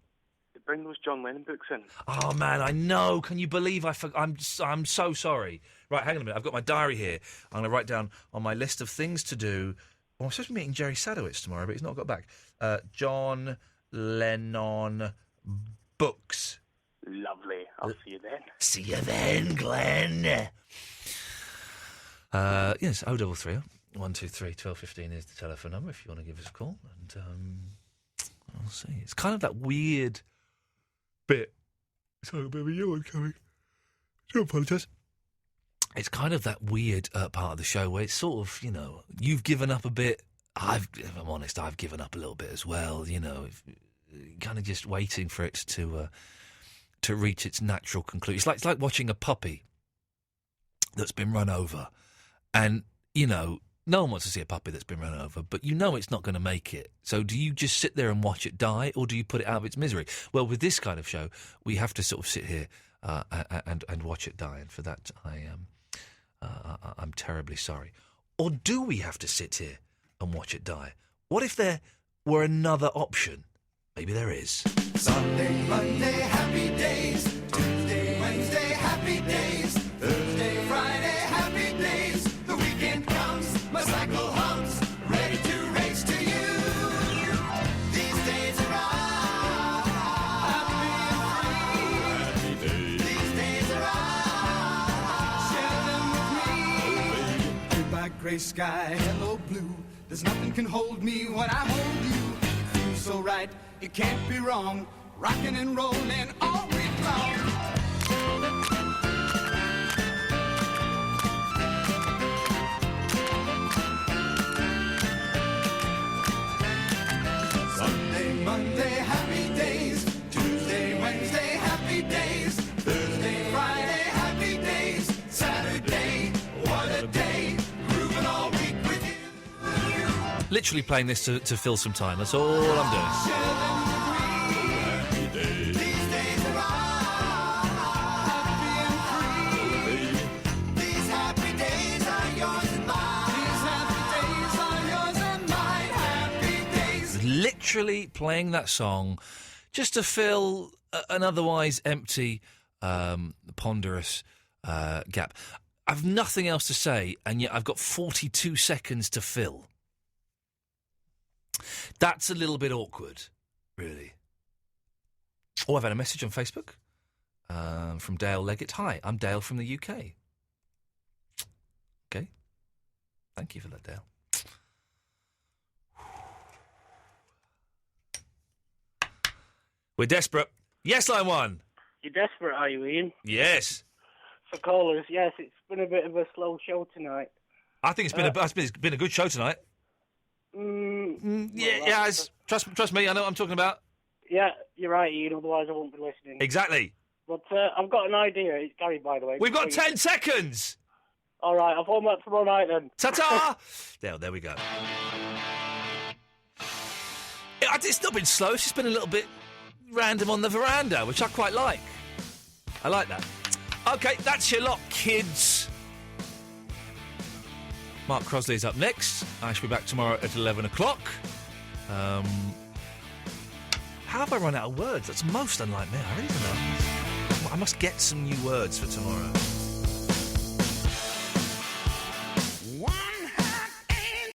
Bring those John Lennon books in. Oh, man, I know. Can you believe I'm so sorry. Right, hang on a minute. I've got my diary here. I'm going to write down on my list of things to do. Well, I'm supposed to be meeting Jerry Sadowitz tomorrow, but he's not got back. John Lennon books. Lovely. I'll see you then. See you then, Glenn. Yes, 0330 123 1215 is the telephone number if you want to give us a call. And I'll see. It's kind of that weird bit Sorry, a bit of a yawn coming. I do apologise. It's kind of that weird part of the show where it's sort of, you've given up a bit. If I'm honest, I've given up a little bit as well. Kind of just waiting for it to reach its natural conclusion. It's like watching a puppy that's been run over, and no one wants to see a puppy that's been run over, but it's not going to make it. So do you just sit there and watch it die, or do you put it out of its misery? Well, with this kind of show, we have to sort of sit here and watch it die, and for that I'm terribly sorry. Or do we have to sit here and watch it die? What if there were another option? Maybe there is. Sunday, Monday, happy days. Tuesday, Wednesday, happy days. Thursday, Friday, happy days. The weekend comes, my cycle hums, ready to race to you. These days are all happy and free. These days are all, share them with me. Blue black, gray sky, hello blue. There's nothing can hold me when I hold you. It feels so right, it can't be wrong. Rocking and rolling all week long. Sunday, Monday, happy days. Tuesday, Wednesday, happy days. Thursday, Friday, happy days. Saturday, what a day. Grooving all week with you. Literally playing this to fill some time. That's all I'm doing. Literally playing that song just to fill an otherwise empty, ponderous gap. I've nothing else to say, and yet I've got 42 seconds to fill. That's a little bit awkward, really. Oh, I've had a message on Facebook from Dale Leggett. Hi, I'm Dale from the UK. Okay. Thank you for that, Dale. We're desperate. Yes, line one. You're desperate, are you, Ian? Yes. For callers, yes. It's been a bit of a slow show tonight. I think it's been a good show tonight. Trust me, I know what I'm talking about. Yeah, you're right, Ian, otherwise I won't be listening. Exactly. But I've got an idea. It's Gary, by the way. We've got 10 seconds! All right, I'll phone back tomorrow night then. Ta-ta! There we go. It's not been slow, it's just been a little bit random on the veranda, which I quite like. I like that. OK, that's your lot, kids. Mark Crosley's up next. I shall be back tomorrow at 11 o'clock. How have I run out of words? That's most unlike me. I really don't know. I must get some new words for tomorrow.